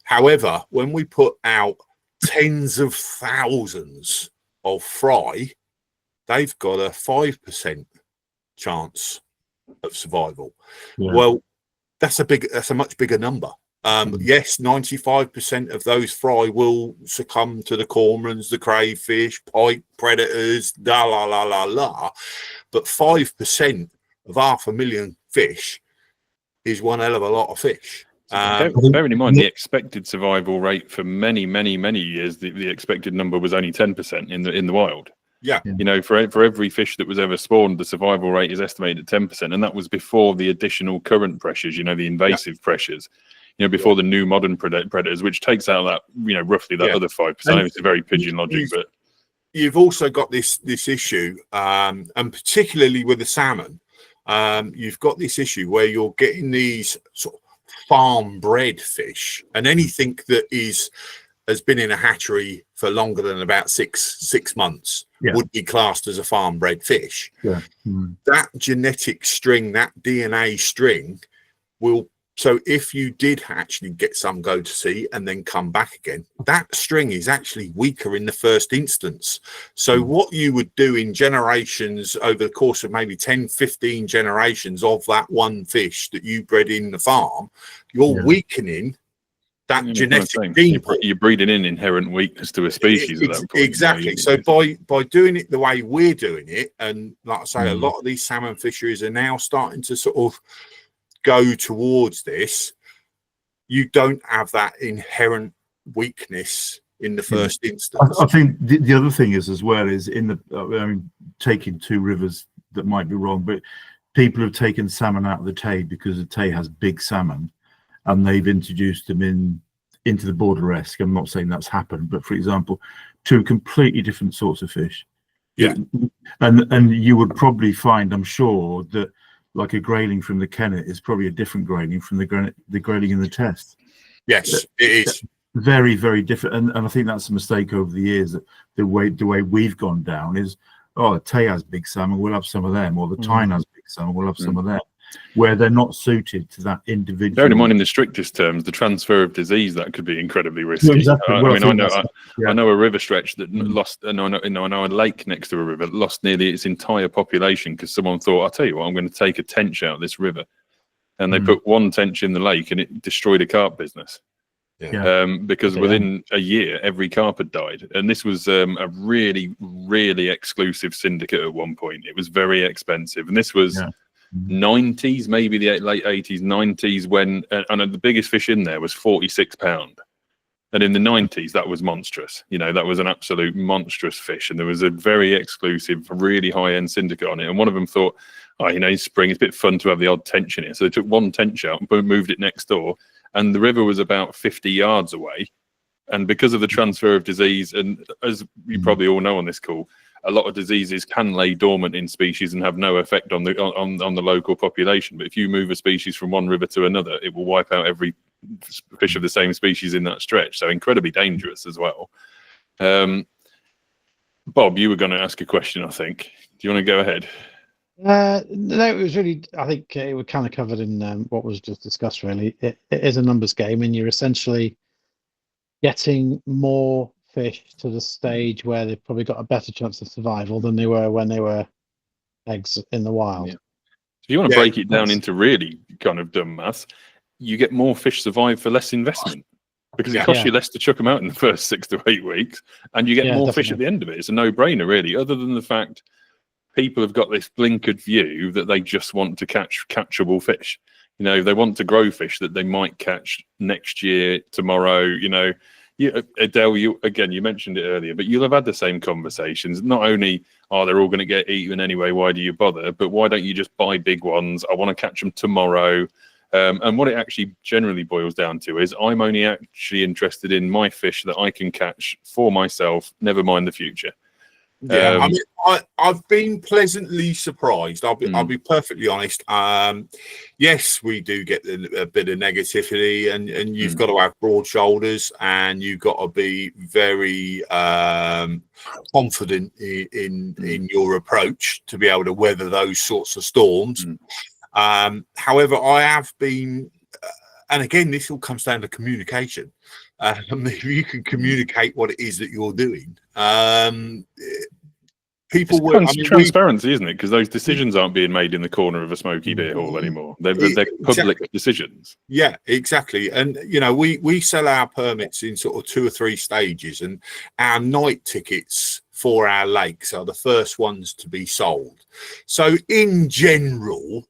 However, when we put out tens of thousands of fry, they've got a 5% chance of survival. Well, that's a much bigger number. Yes, 95% of those fry will succumb to the cormorants, the crayfish, pike predators, but 5% of 500,000 fish is one hell of a lot of fish. Bearing in mind the expected survival rate for many years, the expected number was only 10% in the wild. For every fish that was ever spawned, the survival rate is estimated at 10%, and that was before the additional current pressures, the invasive pressures, before the new modern predators, which takes out that roughly that other 5%. I know it's a very pigeon logic, but you've also got this issue, and particularly with the salmon, you've got this issue where you're getting these sort of farm bred fish, and anything that has been in a hatchery for longer than about six months would be classed as a farm bred fish. That genetic string, that DNA string will, so if you did actually get some go to sea and then come back again, that string is actually weaker in the first instance. So what you would do in generations over the course of maybe 10-15 generations of that one fish that you bred in the farm, you're weakening that genetic gene pool. You're breeding in inherent weakness to a species at that point. Exactly. So by doing it the way we're doing it, and like I say, a lot of these salmon fisheries are now starting to sort of go towards this, you don't have that inherent weakness in the first instance. I think the other thing is as well is taking two rivers that might be wrong, but people have taken salmon out of the Tay because the Tay has big salmon, and they've introduced them into the border-esque. I'm not saying that's happened, but for example, two completely different sorts of fish. And you would probably find, I'm sure, that like a grayling from the Kennet is probably a different grayling from the grayling in the test. Yes, it is. Very, very different. And I think that's a mistake over the years, that the way we've gone down is, the Tay has big salmon, we'll have some of them, or the Tyne has big salmon, we'll have some of them. where they're not suited to that individual. Bearing in mind, in the strictest terms, the transfer of disease, that could be incredibly risky. Exactly. I mean, I know a river stretch that lost, and I know a lake next to a river that lost nearly its entire population because someone thought, I'll tell you what, I'm going to take a tench out of this river. And they put one tench in the lake and it destroyed a carp business. Because within a year, every carp had died. And this was a really, really exclusive syndicate at one point. It was very expensive. And this was 90s, maybe the late 80s, 90s, when and the biggest fish in there was £46. And in the 90s, that was monstrous. You know, that was an absolute monstrous fish. And there was a very exclusive, really high-end syndicate on it. And one of them thought, oh, you know, spring, it's a bit fun to have the odd tench in it. So they took one tench out and moved it next door. And the river was about 50 yards away. And because of the transfer of disease, and as you probably all know on this call, a lot of diseases can lay dormant in species and have no effect on the local population. But if you move a species from one river to another, it will wipe out every fish of the same species in that stretch. So incredibly dangerous as well. Bob, you were going to ask a question, I think. Do you want to go ahead? No, it was really, I think it was kind of covered in what was just discussed, really. It is a numbers game, and you're essentially getting more fish to the stage where they've probably got a better chance of survival than they were when they were eggs in the wild. Yeah. So if you want to break it down into really kind of dumb maths, you get more fish survive for less investment because it costs you less to chuck them out in the first 6 to 8 weeks, and you get more fish at the end of it. It's a no-brainer, really, other than the fact people have got this blinkered view that they just want to catch catchable fish. You know, they want to grow fish that they might catch next year, tomorrow. You know, Adele, you mentioned it earlier, but you'll have had the same conversations. Not only are they all going to get eaten anyway, why do you bother? But why don't you just buy big ones? I want to catch them tomorrow. And what it actually generally boils down to is I'm only actually interested in my fish that I can catch for myself, never mind the future. Yeah, I mean, I've been pleasantly surprised. I'll be perfectly honest. Yes, we do get a bit of negativity, and you've got to have broad shoulders, and you've got to be very confident in your approach to be able to weather those sorts of storms. However, I have been, and again, this all comes down to communication. If you can communicate what it is that you're doing, people will. Transparency, isn't it? Because those decisions aren't being made in the corner of a smoky beer hall anymore. They're public decisions. Yeah, exactly. And you know, we sell our permits in sort of 2 or 3 stages, and our night tickets for our lakes are the first ones to be sold. So in general,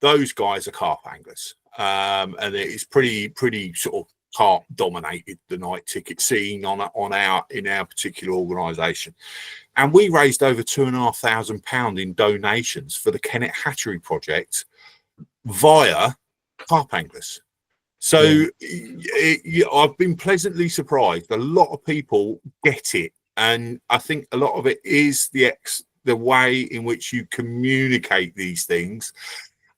those guys are carp anglers, and it's pretty sort of carp dominated the night ticket scene in our particular organisation. And we raised over £2,500 in donations for the Kennet Hatchery project via carp anglers. So I've been pleasantly surprised. A lot of people get it, and I think a lot of it is the way in which you communicate these things.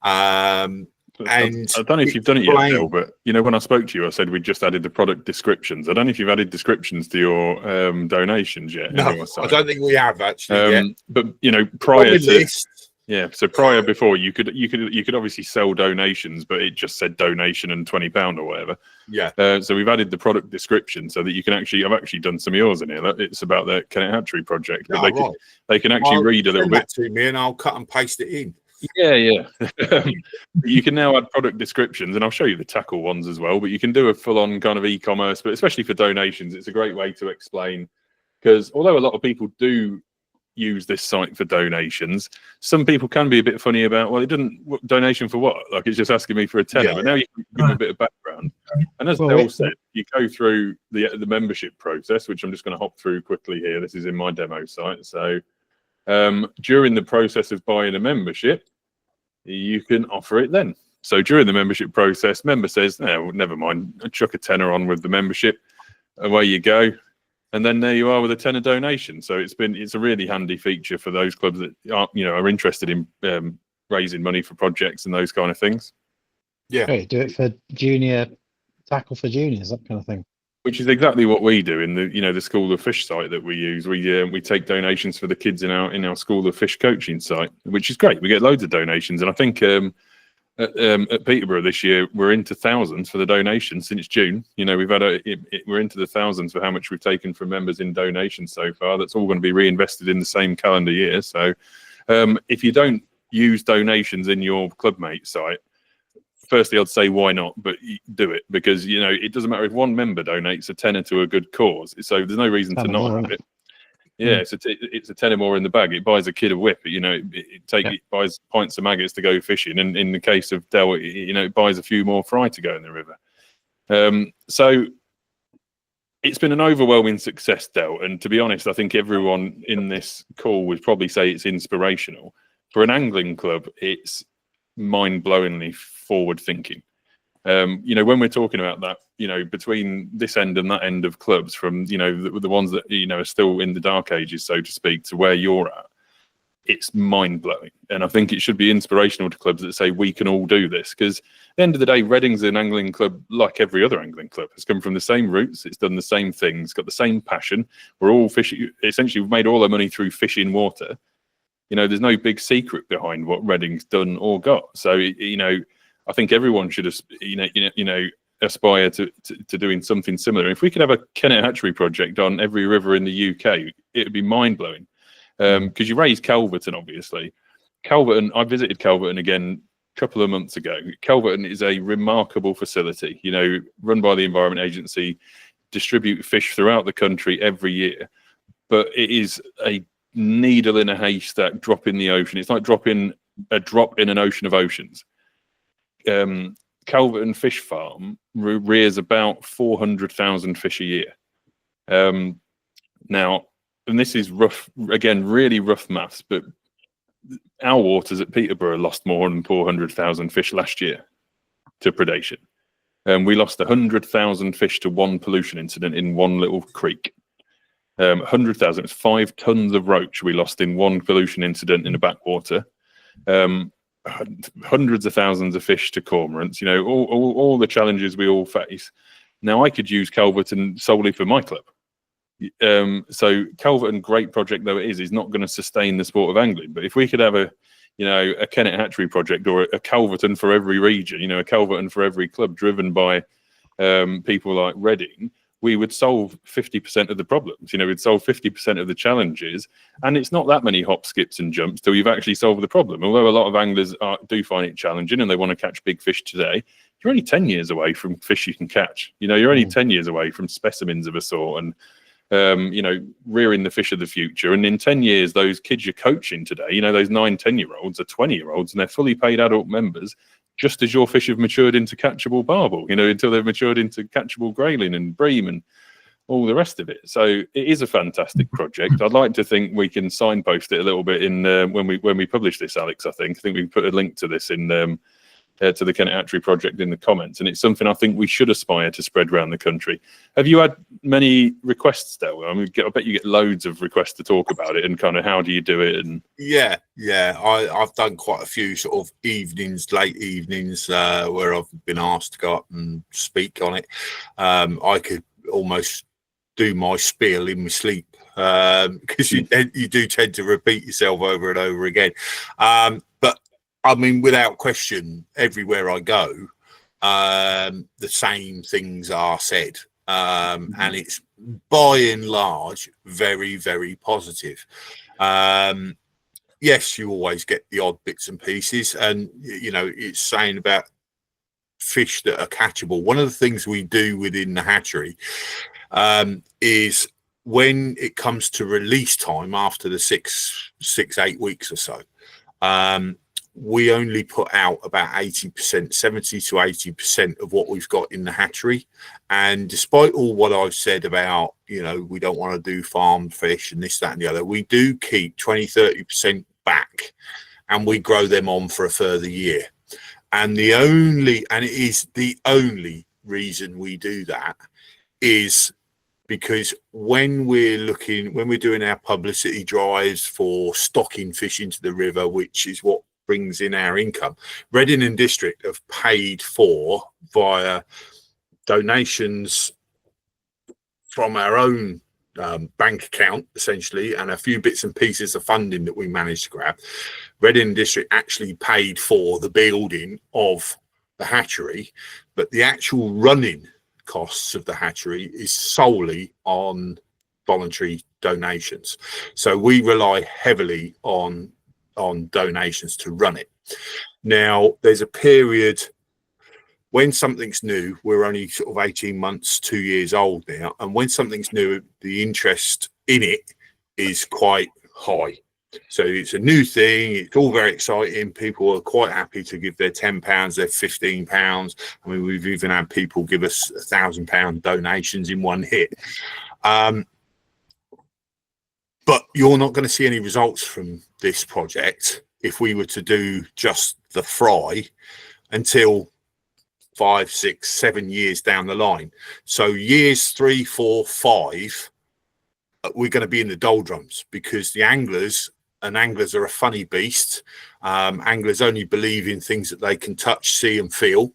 And I don't know if you've done it yet, Bill, but you know, when I spoke to you, I said we just added the product descriptions. I don't know if you've added descriptions to your donations yet. No, I don't think we have actually yet. But you know, prior before you could obviously sell donations, but it just said donation and £20 or whatever. Yeah. So we've added the product description so that you can I've actually done some of yours in here. It's about the Kennet Hatchery project, but they can actually read a little bit to me, and I'll cut and paste it in. Yeah. You can now add product descriptions, and I'll show you the tackle ones as well, but you can do a full-on kind of e-commerce, but especially for donations, it's a great way to explain, because although a lot of people do use this site for donations, some people can be a bit funny about, well, it didn't donation for what? Like, it's just asking me for a tenner. But now you can give them a bit of background. And as Dale said, you go through the membership process, which I'm just going to hop through quickly here. This is in my demo site. So during the process of buying a membership, you can offer it then. So during the membership process, member says, "No, never mind, chuck a tenner on with the membership." Away you go, and then there you are with a tenner donation. So it's a really handy feature for those clubs that are interested in raising money for projects and those kind of things. Yeah, do it for junior tackle for juniors, that kind of thing. Which is exactly what we do in the School of Fish site that we use. We take donations for the kids in our School of Fish coaching site, which is great. We get loads of donations, and I think at Peterborough this year, we're into thousands for the donations since June. You know, we've had we're into the thousands for how much we've taken from members in donations so far. That's all going to be reinvested in the same calendar year. So if you don't use donations in your Clubmate site, firstly, I'd say why not, but do it, because, you know, it doesn't matter if one member donates a tenner to a good cause. So there's no reason to not have it. Yeah, it's a tenner more in the bag. It buys a kid a whip. You know, it buys pints of maggots to go fishing, and in the case of Dell, you know, it buys a few more fry to go in the river. So it's been an overwhelming success, Dell. And to be honest, I think everyone in this call would probably say it's inspirational. For an angling club, it's mind-blowingly forward-thinking. You know, when we're talking about that, you know, between this end and that end of clubs, from, you know, the ones that, you know, are still in the dark ages, so to speak, to where you're at, it's mind-blowing. And I think it should be inspirational to clubs that say we can all do this, because at the end of the day, Reading's an angling club like every other angling club. It's come from the same roots, it's done the same things, got the same passion. We're all fishing. Essentially, we've made all our money through fishing water. You know, there's no big secret behind what Reading's done or got. So, you know, I think everyone should, aspire to doing something similar. If we could have a Kennet Hatchery project on every river in the UK, it would be mind-blowing. Because you raised Calverton, obviously. Calverton, I visited Calverton again a couple of months ago. Calverton is a remarkable facility, you know, run by the Environment Agency, distribute fish throughout the country every year. But it is a needle in a haystack, drop in the ocean. It's like dropping a drop in an ocean of oceans. Calverton Fish Farm rears about 400,000 fish a year. Now, and this is rough, again, really rough maths, but our waters at Peterborough lost more than 400,000 fish last year to predation. We lost 100,000 fish to one pollution incident in one little creek. 100,000, it's 5 tons of roach we lost in one pollution incident in the backwater. Hundreds of thousands of fish to cormorants, you know, all the challenges we all face. Now, I could use Calverton solely for my club. So Calverton, great project though it is not going to sustain the sport of angling. But if we could have a Kennet Hatchery project, or a Calverton for every region, you know, a Calverton for every club, driven by people like Reading, we would solve 50% of the problems. You know, we'd solve 50% of the challenges, and it's not that many hop, skips, and jumps till you've actually solved the problem. Although a lot of anglers do find it challenging and they want to catch big fish today, you're only 10 years away from fish you can catch. You know, you're only 10 years away from specimens of a sort, and you know, rearing the fish of the future. And in 10 years, those kids you're coaching today, you know, those 9-10-year-olds are 20-year-olds, and they're fully paid adult members, just as your fish have matured into catchable barbel, you know, until they've matured into catchable grayling and bream and all the rest of it. So it is a fantastic project. I'd like to think we can signpost it a little bit in when we publish this, Alex. I think we can put a link to this in to the Kennet Hatchery project in the comments, and it's something I think we should aspire to spread around the country. Have you had many requests, Del? I mean, I bet you get loads of requests to talk about it, and kind of how do you do it? And yeah, I've done quite a few sort of evenings, late evenings, where I've been asked to go up and speak on it. I could almost do my spiel in my sleep, because you do tend to repeat yourself over and over again. But I mean, without question, everywhere I go, the same things are said. And it's by and large very, very positive. Yes, you always get the odd bits and pieces, and you know, it's saying about fish that are catchable. One of the things we do within the hatchery is, when it comes to release time after the 6-8 weeks or so, we only put out about 80%, 70 to 80% of what we've got in the hatchery. And despite all what I've said about, you know, we don't want to do farmed fish and this, that, and the other, we do keep 20-30% back, and we grow them on for a further year. And it is the only reason we do that is because when we're doing our publicity drives for stocking fish into the river, which is what brings in our income, Reading and District have paid for, via donations from our own bank account essentially, and a few bits and pieces of funding that we managed to grab, Reading District actually paid for the building of the hatchery, but the actual running costs of the hatchery is solely on voluntary donations. So we rely heavily on donations to run it. Now, there's a period when something's new, we're only sort of 18 months, 2 years old now. And when something's new, the interest in it is quite high. So it's a new thing. It's all very exciting. People are quite happy to give their £10, their £15. I mean, we've even had people give us £1,000 donations in one hit. But you're not going to see any results from this project if we were to do just the fry until 5, 6, 7 years down the line. So years 3, 4, 5, we're going to be in the doldrums, because the anglers are a funny beast. Anglers only believe in things that they can touch, see and feel.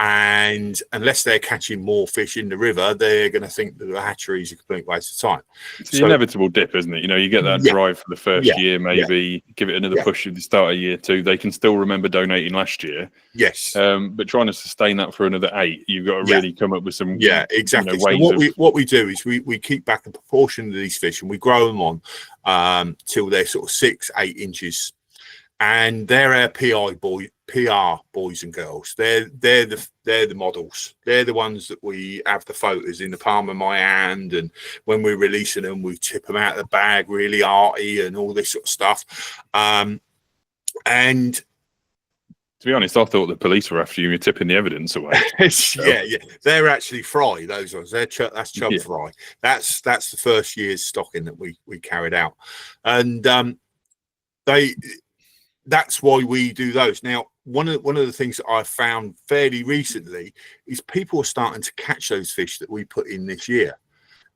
And unless they're catching more fish in the river, they're going to think that the hatchery is a complete waste of time. It's the inevitable dip, isn't it? You know, you get that drive for the first year, maybe give it another push at the start of year 2. They can still remember donating last year. Yes. But trying to sustain that for another 8, you've got to really come up with some. Yeah, exactly. You know, so what we do is we keep back a proportion of these fish and we grow them on till they're sort of 6, 8 inches. And they're our PR boys and girls. They're the models. They're the ones that we have the photos in the palm of my hand, and when we're releasing them, we tip them out of the bag, really arty and all this sort of stuff. And to be honest, I thought the police were after you. You're tipping the evidence away. Yeah. They're actually fry. Those ones. That's chub fry. That's the first year's stocking that we carried out, and that's why we do those. Now, one of the things that I've found fairly recently is people are starting to catch those fish that we put in this year,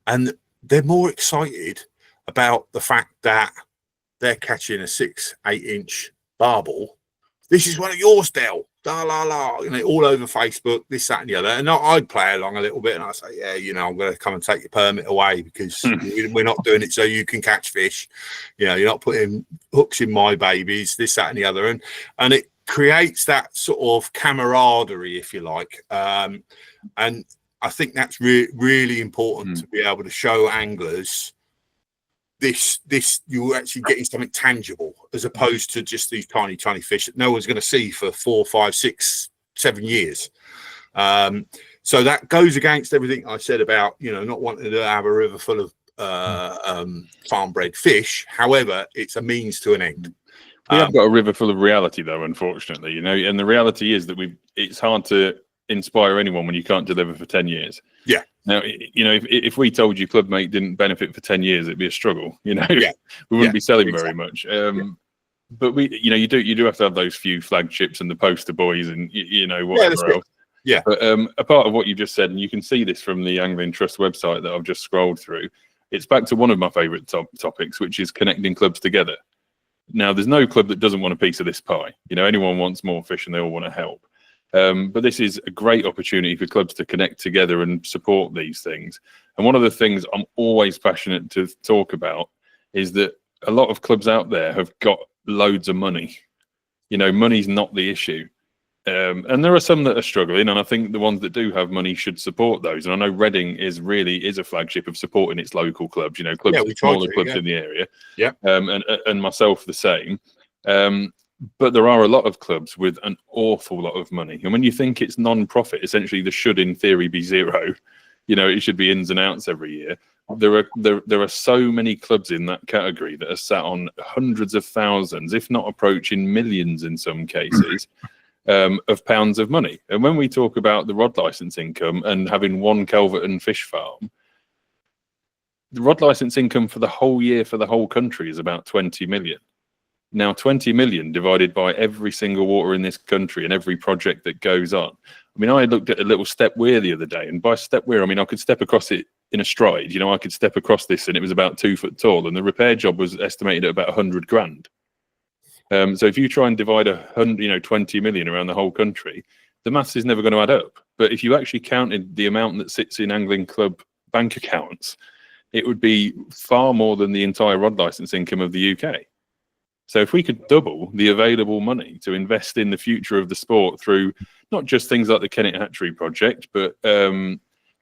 and they're more excited about the fact that they're catching a 6, 8 inch barbel. This is one of yours, Del. La la la, you know, all over Facebook, this, that, and the other. And I'd play along a little bit, and I say, yeah, you know, I'm going to come and take your permit away because we're not doing it so you can catch fish. You know, you're not putting hooks in my babies, this, that, and the other. And it creates that sort of camaraderie, if you like. And I think that's really important to be able to show anglers this you're actually getting something tangible, as opposed to just these tiny fish that no one's going to see for 4, 5, 6, 7 years. So that goes against everything I said about, you know, not wanting to have a river full of farm bred fish. However, it's a means to an end. We have got a river full of reality, though, unfortunately, you know, and the reality is that it's hard to inspire anyone when you can't deliver for 10 years. Yeah. Now, you know, if we told you Clubmate didn't benefit for 10 years, it'd be a struggle. You know, we wouldn't be selling very much. But you know, you do have to have those few flagships and the poster boys and you know whatever else. Yeah. But a part of what you just said, and you can see this from the Angling Trust website that I've just scrolled through. It's back to one of my favourite topics, which is connecting clubs together. Now, there's no club that doesn't want a piece of this pie. You know, anyone wants more fish, and they all want to help. But this is a great opportunity for clubs to connect together and support these things. And one of the things I'm always passionate to talk about is that a lot of clubs out there have got loads of money. You know, money's not the issue. And there are some that are struggling, and I think the ones that do have money should support those. And I know Reading is a flagship of supporting its local clubs, you know, smaller clubs in the area. Yeah. And myself the same. But there are a lot of clubs with an awful lot of money. And when you think it's non-profit, essentially there should in theory be zero. You know, it should be ins and outs every year. There are so many clubs in that category that are sat on hundreds of thousands, if not approaching millions in some cases, of pounds of money. And when we talk about the rod license income and having one Calverton fish farm, the rod license income for the whole year for the whole country is about 20 million. Now, 20 million divided by every single water in this country and every project that goes on. I mean, I looked at a little step weir the other day, and by step weir, I mean, I could step across it in a stride. You know, I could step across this and it was about 2 foot tall, and the repair job was estimated at about 100 grand. So if you try and divide 20 million around the whole country, the maths is never going to add up. But if you actually counted the amount that sits in angling club bank accounts, it would be far more than the entire rod license income of the UK. So if we could double the available money to invest in the future of the sport through not just things like the Kennet Hatchery project, but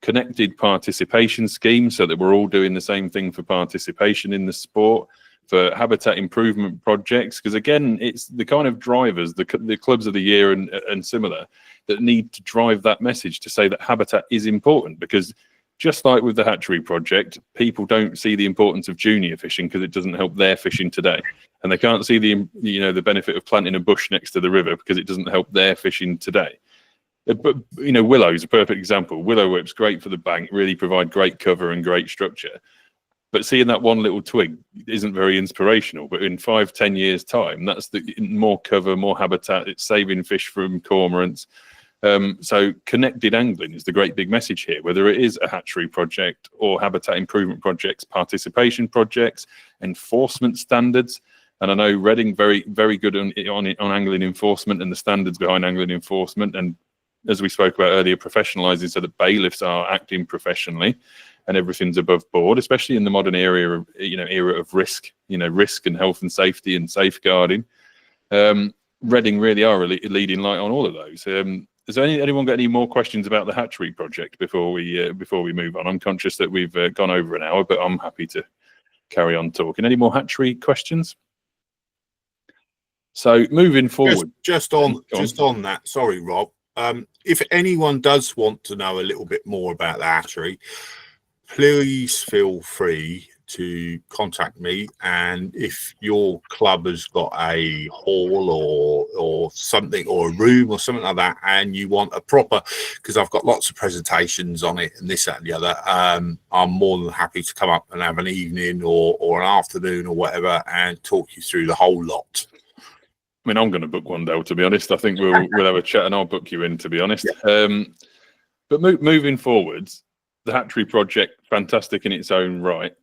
connected participation schemes, so that we're all doing the same thing for participation in the sport, for habitat improvement projects, because again, it's the kind of drivers, the clubs of the year and similar, that need to drive that message to say that habitat is important. Because just like with the hatchery project, people don't see the importance of junior fishing because it doesn't help their fishing today, and they can't see the the benefit of planting a bush next to the river because it doesn't help their fishing today. But willow is a perfect example. Willow whip's great for the bank, really provide great cover and great structure. But seeing that one little twig isn't very inspirational. But in 5-10 years' time, that's the more cover, more habitat. It's saving fish from cormorants. So connected angling is the great big message here. Whether it is a hatchery project or habitat improvement projects, participation projects, enforcement standards. And I know Reading very good on angling enforcement and the standards behind angling enforcement. And as we spoke about earlier, professionalising so that bailiffs are acting professionally and everything's above board, especially in the modern era of risk, risk and health and safety and safeguarding. Reading really are a leading light on all of those. Has anyone got any more questions about the hatchery project before we move on? I'm conscious that we've gone over an hour, but I'm happy to carry on talking. Any more hatchery questions? So moving forward, just on that. Sorry, Rob. If anyone does want to know a little bit more about the hatchery, please feel free to contact me. And if your club has got a hall or something, or a room or something like that, and you want a proper, because I've got lots of presentations on it and this, that, and the other, I'm more than happy to come up and have an evening or an afternoon or whatever and talk you through the whole lot. I mean, I'm going to book one, Dale, to be honest. I think we'll have a chat and I'll book you in, to be honest. Yeah. But moving forwards, the hatchery project, fantastic in its own right.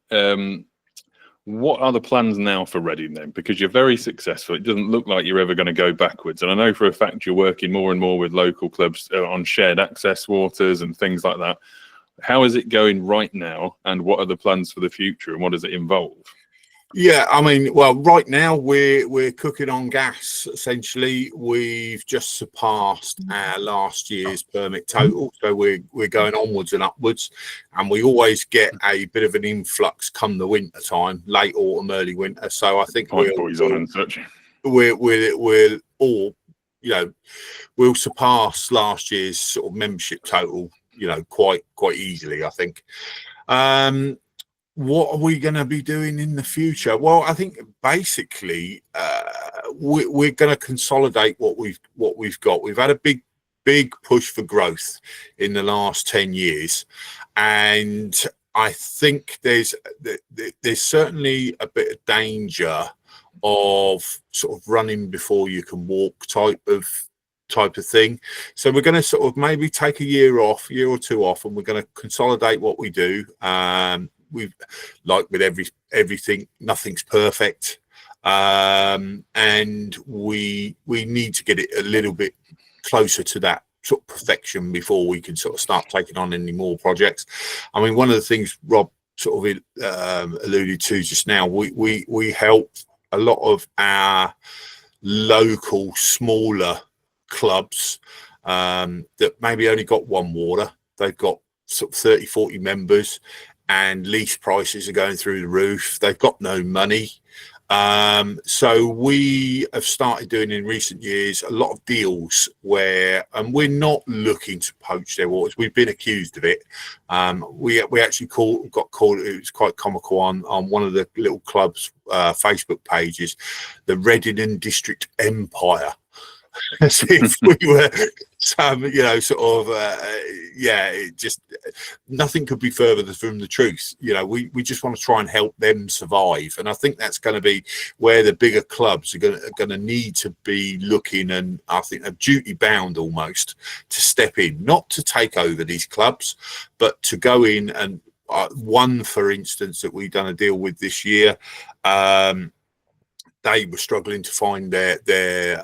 What are the plans now for Reading then? Because you're very successful. It doesn't look like you're ever going to go backwards. And I know for a fact you're working more and more with local clubs on shared access waters and things like that. How is it going right now? And what are the plans for the future? And what does it involve? Yeah, I mean, well, right now we're cooking on gas. Essentially, we've just surpassed our last year's permit total, so we're going onwards and upwards, and we always get a bit of an influx come the winter time, late autumn, early winter. So I think we'll all, we'll surpass last year's sort of membership total, quite easily, I think. What are we going to be doing in the future? Well, I think basically we're going to consolidate what we've got. We've had a big push for growth in the last 10 years, and I think there's certainly a bit of danger of sort of running before you can walk type of thing. So we're going to sort of maybe take a year or two off, and we're going to consolidate what we do. We've, like with everything, nothing's perfect, and we need to get it a little bit closer to that sort of perfection before we can sort of start taking on any more projects. I mean, one of the things Rob sort of alluded to just now, we help a lot of our local smaller clubs that maybe only got one water. They've got sort of 30-40 members, and lease prices are going through the roof. They've got no money. So we have started doing in recent years a lot of deals where, and we're not looking to poach their waters. We've been accused of it. We actually got called, it was quite comical on one of the little clubs' Facebook pages, the Reading District Empire. As if we were some, it just, nothing could be further from the truth. We just want to try and help them survive, and I think that's going to be where the bigger clubs are going to need to be looking, and I think are duty bound almost to step in, not to take over these clubs, but to go in and one, for instance, that we've done a deal with this year. they were struggling to find their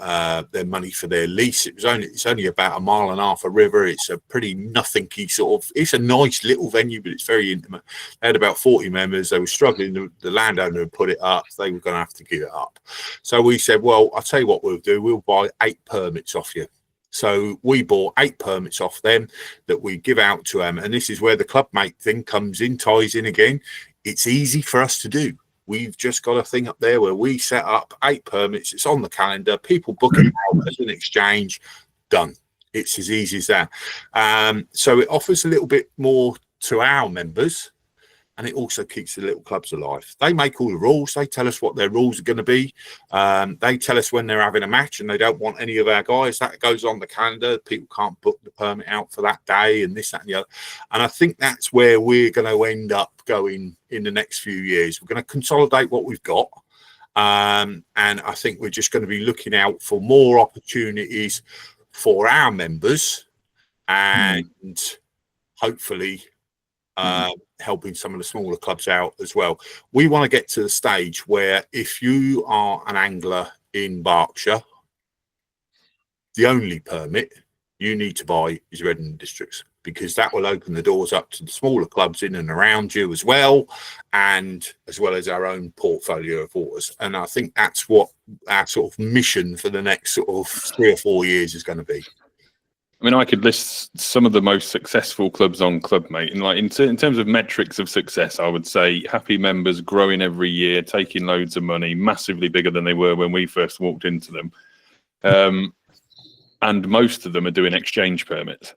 money for their lease. It's only about a mile and a half a river. It's a pretty nothingy sort of. It's a nice little venue, but it's very intimate. They had about 40 members. They were struggling. The landowner had put it up. They were going to have to give it up. So we said, well, I'll tell you what we'll do. We'll buy 8 permits off you. So we bought 8 permits off them that we give out to them. And this is where the Clubmate thing comes in, ties in again. It's easy for us to do. We've just got a thing up there where we set up 8 permits. It's on the calendar. People book it out as an exchange. Done. It's as easy as that. So it offers a little bit more to our members, and it also keeps the little clubs alive. They make all the rules. They tell us what their rules are going to be. They tell us when they're having a match and they don't want any of our guys. That goes on the calendar. People can't book the permit out for that day and this, that, and the other. And I think that's where we're going to end up going in the next few years. We're going to consolidate what we've got. And I think we're just going to be looking out for more opportunities for our members and hopefully helping some of the smaller clubs out as well. We want to get to the stage where if you are an angler in Berkshire, the only permit you need to buy is Reading Districts, because that will open the doors up to the smaller clubs in and around you as well, and as well as our own portfolio of waters. And I think that's what our sort of mission for the next sort of 3 or 4 years is going to be. I mean, I could list some of the most successful clubs on Clubmate, and like in terms of metrics of success, I would say happy members, growing every year, taking loads of money, massively bigger than they were when we first walked into them, and most of them are doing exchange permits.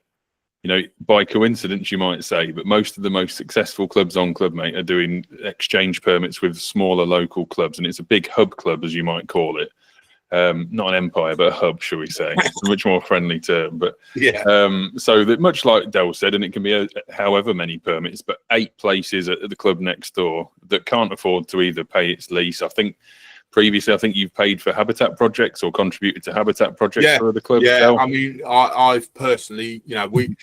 You know, by coincidence, you might say, but most of the most successful clubs on Clubmate are doing exchange permits with smaller local clubs, and it's a big hub club, as you might call it. Not an empire, but a hub, shall we say? It's a much more friendly term. But yeah, so that much like Del said, and it can be however many permits, but 8 places at the club next door that can't afford to either pay its lease. I think previously, you've paid for habitat projects or contributed to habitat projects for the club. Yeah, Del. I mean, I've personally, you know, we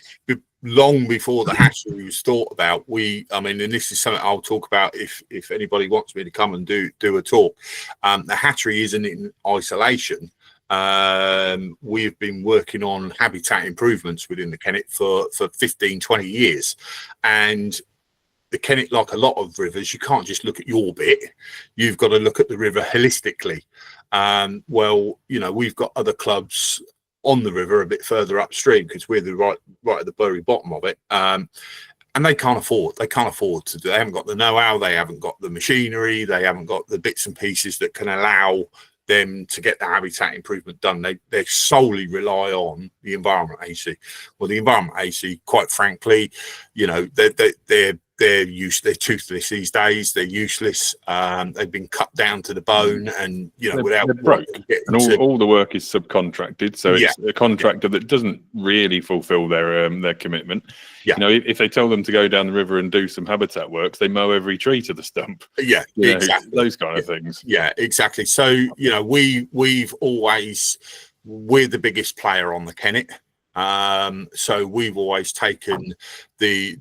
long before the hatchery was thought about, I mean, and this is something I'll talk about if anybody wants me to come and do a talk. The hatchery isn't in isolation. We've been working on habitat improvements within the Kennet for 15, 20 years. And the Kennet, like a lot of rivers, you can't just look at your bit. You've got to look at the river holistically. Well, you know, we've got other clubs on the river a bit further upstream because we're the right at the very bottom of it, and they can't afford to do. They haven't got the know-how, they haven't got the machinery, they haven't got the bits and pieces that can allow them to get the habitat improvement done. They solely rely on the Environment AC. Well, the Environment AC, quite frankly, you know, they're toothless these days. They're useless. They've been cut down to the bone, and you know, they're broke. And all the work is subcontracted, so it's a contractor that doesn't really fulfil their commitment. Yeah. You know, if they tell them to go down the river and do some habitat works, they mow every tree to the stump. Yeah, you know, exactly. Those kind of things. Yeah, exactly. So you know, we're the biggest player on the Kennet. So we've always taken the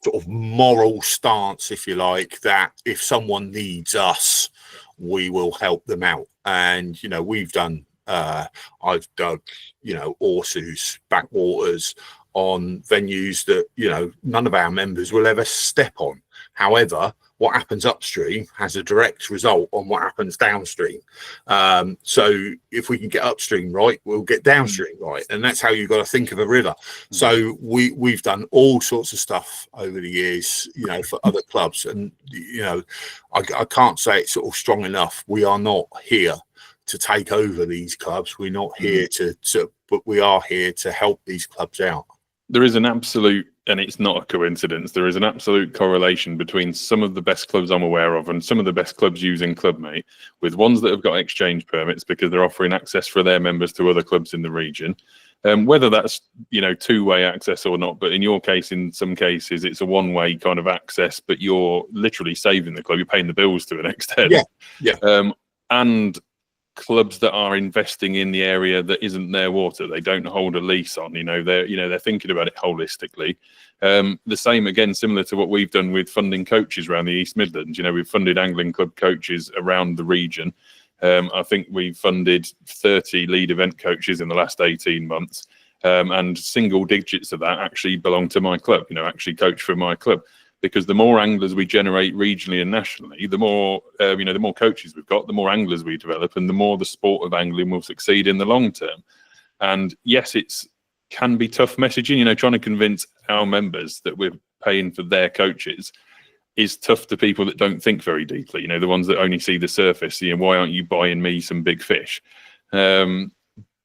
sort of moral stance, if you like, that if someone needs us, we will help them out. And you know, we've done I've dug, you know, Orsus backwaters on venues that, you know, none of our members will ever step on. However, what happens upstream has a direct result on what happens downstream. So if we can get upstream right, we'll get downstream right. And that's how you've got to think of a river. So we've done all sorts of stuff over the years, you know, for other clubs. And, you know, I can't say it sort of strong enough. We are not here to take over these clubs. We're not here but we are here to help these clubs out. There is an absolute, and it's not a coincidence, there is an absolute correlation between some of the best clubs I'm aware of and some of the best clubs using Clubmate with ones that have got exchange permits because they're offering access for their members to other clubs in the region. Whether that's, you know, two-way access or not, but in your case, in some cases, it's a one-way kind of access, but you're literally saving the club. You're paying the bills to an extent. Yeah. And clubs that are investing in the area that isn't their water. They don't hold a lease on. They're thinking about it holistically. The same again, similar to what we've done with funding coaches around the East Midlands. We've funded angling club coaches around the region. I think we've funded 30 lead event coaches in the last 18 months. And single digits of that actually belong to my club, actually coach for my club. Because the more anglers we generate regionally and nationally, the more, the more coaches we've got, the more anglers we develop, and the more the sport of angling will succeed in the long term. And yes, can be tough messaging, trying to convince our members that we're paying for their coaches is tough to people that don't think very deeply, the ones that only see the surface, why aren't you buying me some big fish?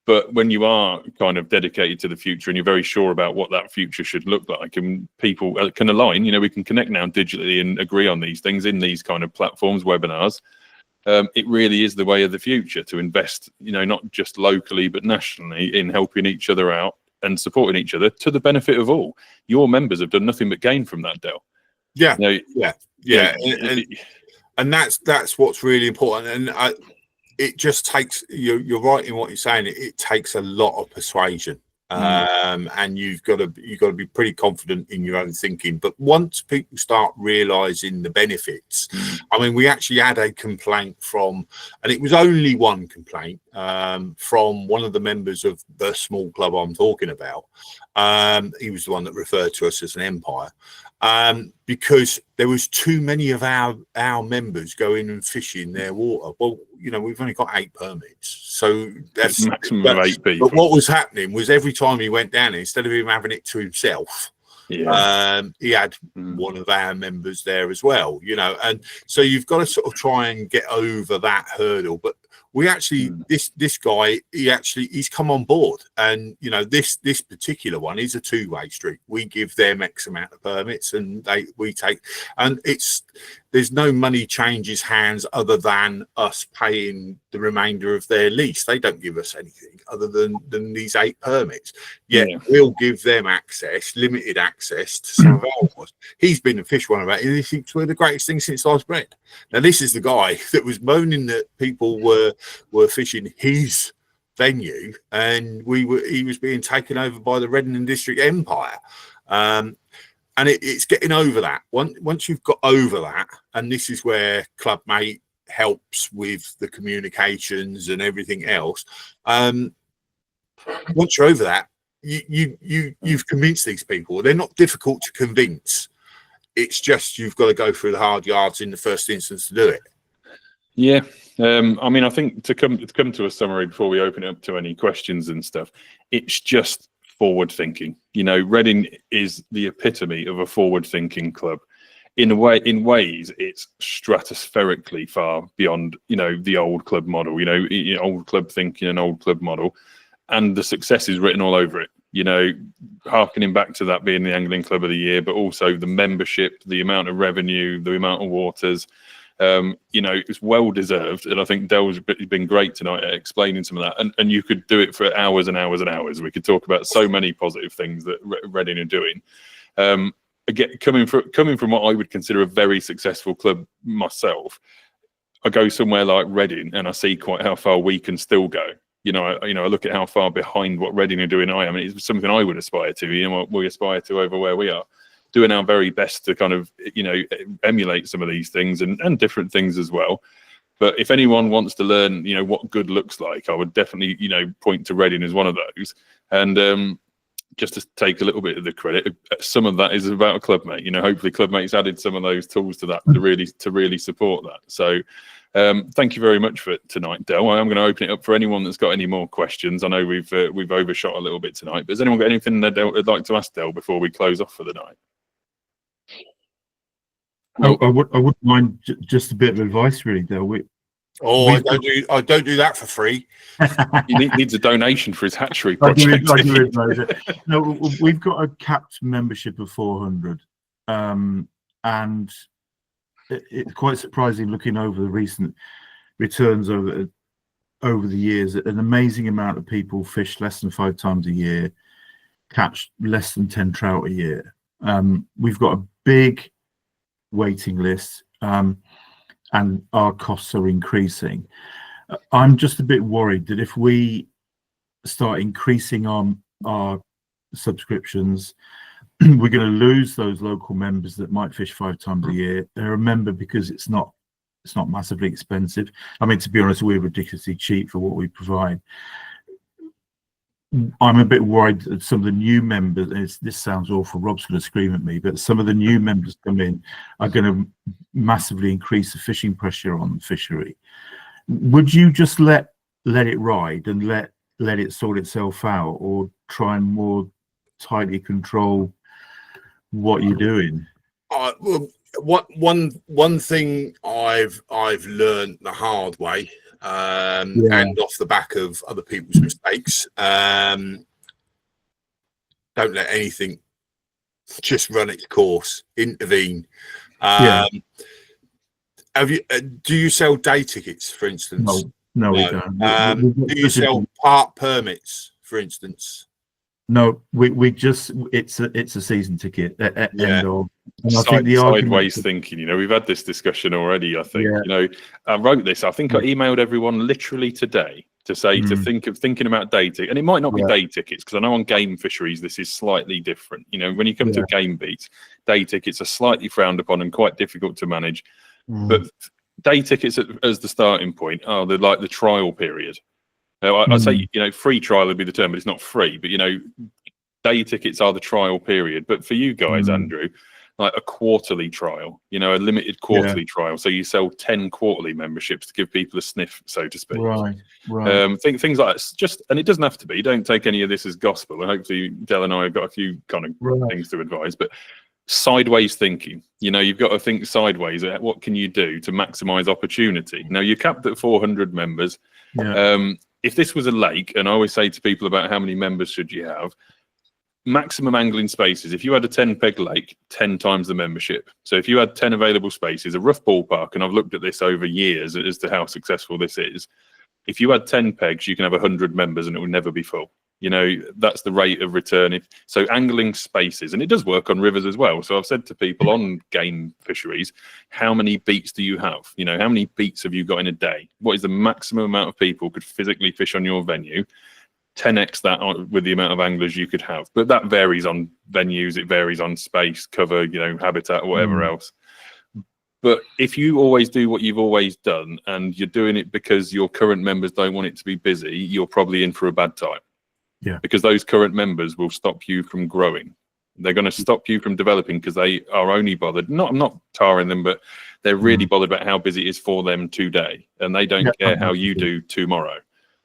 But when you are kind of dedicated to the future and you're very sure about what that future should look like, and people can align, we can connect now digitally and agree on these things in these kind of platforms, webinars. It really is the way of the future to invest, not just locally, but nationally in helping each other out and supporting each other to the benefit of all. Your members have done nothing but gain from that, Del. Yeah. And that's what's really important. And it just takes, you're right in what you're saying. It takes a lot of persuasion, and you've got to be pretty confident in your own thinking. But once people start realizing the benefits, I mean, we actually had a complaint and it was only one complaint from one of the members of the small club I'm talking about. He was the one that referred to us as an empire. Because there was too many of our members going and fishing their water. Well, we've only got 8 permits, so that's maximum of 8 people. But what was happening was every time he went down, instead of him having it to himself, he had one of our members there as well. And so you've got to sort of try and get over that hurdle. But we actually, this guy, he's come on board, and this particular one is a 2-way street. We give them X amount of permits, and we take, and there's no money changes hands other than us paying the remainder of their lease. They don't give us anything other than these 8 permits. Yet we'll give them limited access to some of our ones. He's been a fish one about it. He thinks we're the greatest thing since sliced bread. Now, this is the guy that was moaning that people were fishing his venue, and he was being taken over by the Reading District Empire. And it's getting over that. Once you've got over that, and this is where Clubmate helps with the communications and everything else. Once you're over that, you've convinced these people. They're not difficult to convince. It's just you've got to go through the hard yards in the first instance to do it. Yeah. I mean, I think to come to a summary before we open it up to any questions and stuff, it's just forward thinking. Reading is the epitome of a forward thinking club. In ways it's stratospherically far beyond the old club model, old club thinking and old club model, and the success is written all over it. Harkening back to that being the angling club of the year, but also the membership, the amount of revenue, the amount of waters. It's well deserved, and I think Del's been great tonight at explaining some of that. And you could do it for hours and hours and hours. We could talk about so many positive things that Reading are doing. Again, coming from what I would consider a very successful club myself, I go somewhere like Reading and I see quite how far we can still go. I look at how far behind what Reading are doing I am, and it's something I would aspire to. What we aspire to over where we are. Doing our very best to kind of emulate some of these things and different things as well. But if anyone wants to learn what good looks like, I would definitely point to Reading as one of those. And just to take a little bit of the credit, some of that is about Clubmate. Hopefully Clubmate's added some of those tools to that to really support that. So thank you very much for tonight, Del. I'm going to open it up for anyone that's got any more questions. I know we've overshot a little bit tonight, but has anyone got anything they'd like to ask Del before we close off for the night? I wouldn't mind just a bit of advice, really, Del. I don't do that for free. He needs a donation for his hatchery project. No, we've got a capped membership of 400, and it's quite surprising looking over the recent returns over the years. An amazing amount of people fish less than 5 times a year, catch less than 10 trout a year. We've got a big waiting list, and our costs are increasing. I'm just a bit worried that if we start increasing our subscriptions, we're going to lose those local members that might fish 5 times a year. They're a member because it's not massively expensive. I mean, to be honest, we're ridiculously cheap for what we provide. I'm a bit worried that some of the new members, and this sounds awful, Rob's going to scream at me, but some of the new members come in are going to massively increase the fishing pressure on fishery. Would you just let it ride and let it sort itself out, or try and more tightly control what you're doing? Well, one thing I've learned the hard way, and off the back of other people's mistakes, don't let anything just run its course. Intervene. Have you? Do you sell day tickets, for instance? No, we don't. Do you sell park permits, for instance? No, we just it's a season ticket. End of. And I think the sideways thinking. You know, we've had this discussion already. I think you know, I wrote this. I think I emailed everyone literally today to say to thinking about day tickets, and it might not be day tickets, because I know on game fisheries this is slightly different. You know, when you come to game beats, day tickets are slightly frowned upon and quite difficult to manage. But day tickets as the starting point are like the trial period. I'd say, you know, free trial would be the term, but it's not free. But, you know, day tickets are the trial period. But for you guys, Andrew, like a quarterly trial, you know, a limited quarterly trial. So you sell 10 quarterly memberships to give people a sniff, so to speak. Right. Things like that. Just, and it doesn't have to be. Don't take any of this as gospel. And hopefully Del and I have got a few kind of things to advise. But sideways thinking, you know, you've got to think sideways at what can you do to maximize opportunity. Now, you're capped at 400 members. If this was a lake, and I always say to people about how many members should you have, maximum angling spaces, if you had a 10 peg lake, 10 times the membership. So if you had 10 available spaces, a rough ballpark, and I've looked at this over years as to how successful this is, if you had 10 pegs, you can have 100 members and it will never be full. You know, that's the rate of return. So angling spaces, and it does work on rivers as well. So I've said to people on game fisheries, how many beats do you have? You know, how many beats have you got in a day? What is the maximum amount of people could physically fish on your venue? 10x that with the amount of anglers you could have. But that varies on venues, it varies on space, cover, you know, habitat, whatever else. But if you always do what you've always done, and you're doing it because your current members don't want it to be busy, you're probably in for a bad time. Because those current members will stop you from growing. They're going to stop you from developing because they are only bothered. I'm not tarring them, but they're really bothered about how busy it is for them today, and they don't care how you do tomorrow.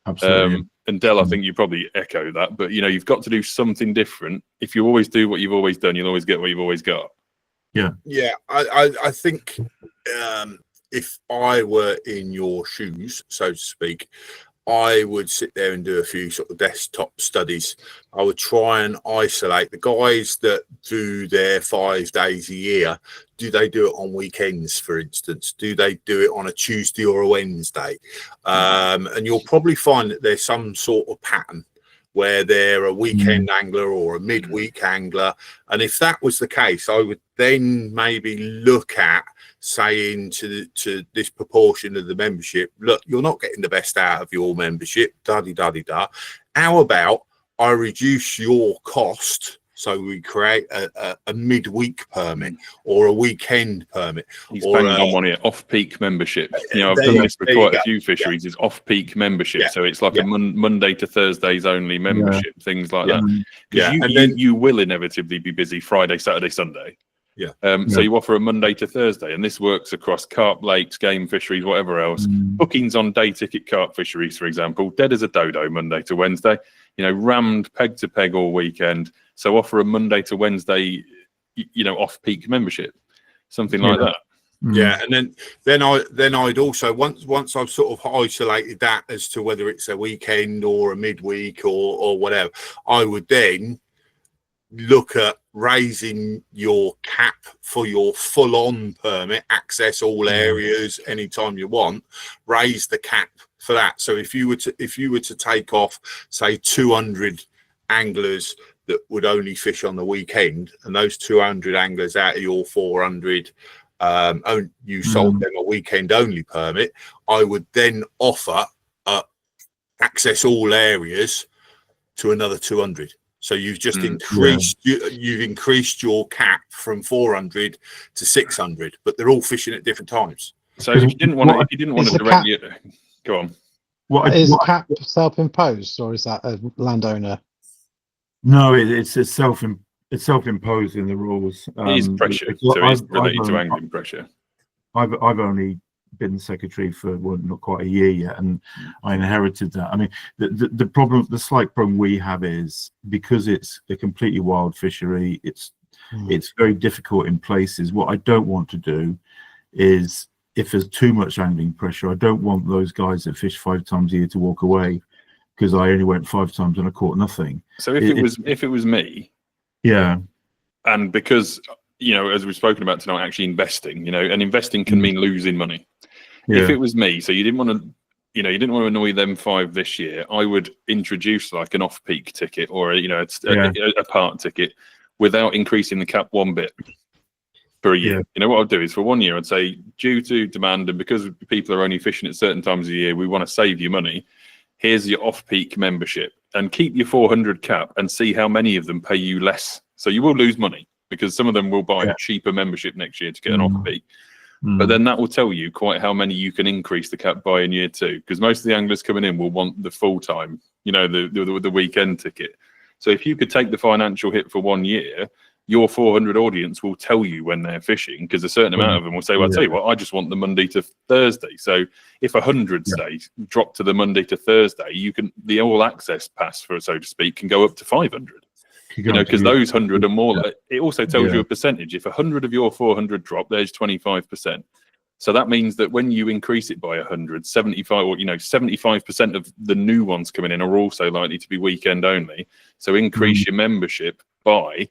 Absolutely. And Del, I think you probably echo that, but you know, you've got to do something different. If you always do what you've always done, you'll always get what you've always got. I think if I were in your shoes, so to speak, I would sit there and do a few sort of desktop studies. I would try and isolate the guys that do their 5 days a year. Do they do it on weekends, for instance? Do they do it on a Tuesday or a Wednesday? And you'll probably find that there's some sort of pattern where they're a weekend angler or a midweek angler. And if that was the case, I would then maybe look at saying to this proportion of the membership, look, you're not getting the best out of your membership, da-di-da-di-da. How about I reduce your cost? So we create a midweek permit or a weekend permit. He's banging on one here, off-peak membership. You know, I've done this for quite a few fisheries. It's off-peak membership, so it's like a Monday to Thursdays only membership, things like that. Because you will inevitably be busy Friday, Saturday, Sunday. So you offer a Monday to Thursday, and this works across carp lakes, game fisheries, whatever else. Bookings on day ticket carp fisheries, for example, dead as a dodo Monday to Wednesday. You know, rammed peg to peg all weekend. So offer a Monday to Wednesday, you know, off-peak membership, something like that. And then I'd also once I've sort of isolated that as to whether it's a weekend or a midweek or whatever, I would then look at raising your cap for your full-on permit, access all areas anytime you want. Raise the cap for that. So if you were to take off, say, 200 anglers that would only fish on the weekend, and those 200 anglers out of your 400 you sold them a weekend only permit, I would then offer access all areas to another 200. So you've just increased you've increased your cap from 400 to 600, but they're all fishing at different times. So if you didn't want to directly go on. Is the cap self-imposed, or is that a landowner? No, it's self-imposed in the rules. It is pressure, so it's related to angling pressure. I've only been secretary for not quite a year yet, and I inherited that. I mean, the slight problem we have is because it's a completely wild fishery. It's very difficult in places. What I don't want to do is, if there's too much angling pressure, I don't want those guys that fish 5 times a year to walk away because I only went 5 times and I caught nothing. So if it was me, and because as we've spoken about tonight, actually investing, and investing can mean losing money. If it was me, so you didn't want to annoy them 5 this year, I would introduce like an off-peak ticket or a part ticket without increasing the cap 1 bit for a year. What I'll do is for 1 year, I'd say, due to demand and because people are only fishing at certain times of the year, we want to save you money. Here's your off-peak membership, and keep your 400 cap and see how many of them pay you less. So you will lose money because some of them will buy a cheaper membership next year to get an off-peak. But then that will tell you quite how many you can increase the cap by in year 2, because most of the anglers coming in will want the full time, the weekend ticket. So if you could take the financial hit for 1 year, your 400 audience will tell you when they're fishing, because a certain amount of them will say, well, I'll tell you what, I just want the Monday to Thursday. So if 100 say drop to the Monday to Thursday, the all access pass, for so to speak, can go up to 500. Because those 100 are more. It also tells you a percentage. If 100 of your 400 drop, there's 25%. So that means that when you increase it by 100, 75% of the new ones coming in are also likely to be weekend only. So increase your membership by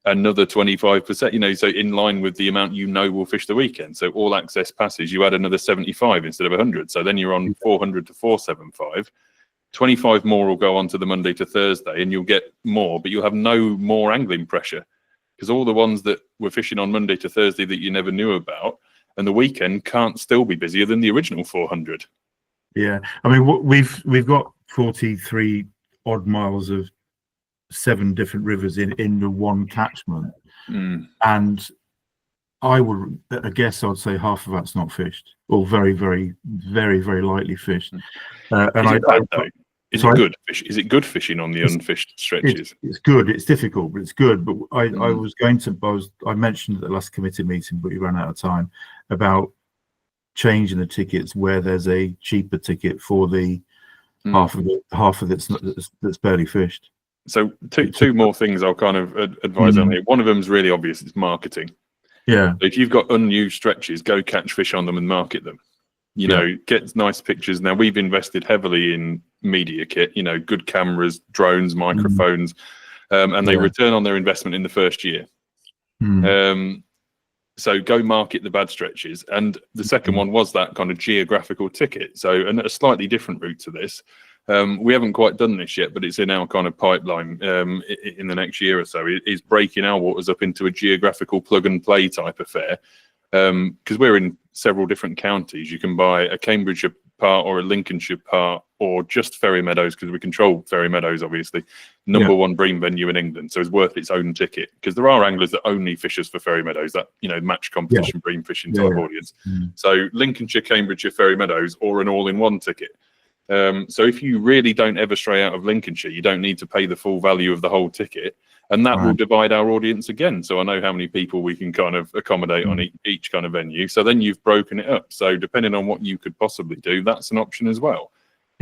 another 25%. So in line with the amount will fish the weekend. So all access passes, you add another 75 instead of 100. So then you're on 400 to 475. 25 more will go on to the Monday to Thursday, and you'll get more, but you'll have no more angling pressure because all the ones that were fishing on Monday to Thursday that you never knew about and the weekend can't still be busier than the original 400. Yeah, I mean, we've got 43 odd miles of 7 different rivers in the one catchment, and I guess I'd say half of that's not fished, or very, very, very, very lightly fished. Is it good fish? Is it good fishing on the unfished stretches? It's good. It's difficult, but it's good. But I mentioned at the last committee meeting, but we ran out of time, about changing the tickets where there's a cheaper ticket for the half of that's barely fished. So two more things I'll kind of advise on here. One of them is really obvious. It's marketing. Yeah. So if you've got unused stretches, go catch fish on them and market them. Get nice pictures. Now we've invested heavily in media kit, good cameras, drones, microphones, and they return on their investment in the first year. So go market the bad stretches. And the second one was that kind of geographical ticket. So, and a slightly different route to this. We haven't quite done this yet, but it's in our kind of pipeline in the next year or so. Is breaking our waters up into a geographical plug and play type affair. Because we're in several different counties. You can buy a Cambridgeshire part or a Lincolnshire part or just Ferry Meadows, because we control Ferry Meadows, obviously. Number 1 bream venue in England, so it's worth its own ticket. Because there are anglers that only fish us for Ferry Meadows, that match competition bream fishing type audience. So Lincolnshire, Cambridgeshire, Ferry Meadows, or an all-in-one ticket. So if you really don't ever stray out of Lincolnshire, you don't need to pay the full value of the whole ticket. And that will divide our audience again. So I know how many people we can kind of accommodate on each kind of venue. So then you've broken it up. So depending on what you could possibly do, that's an option as well.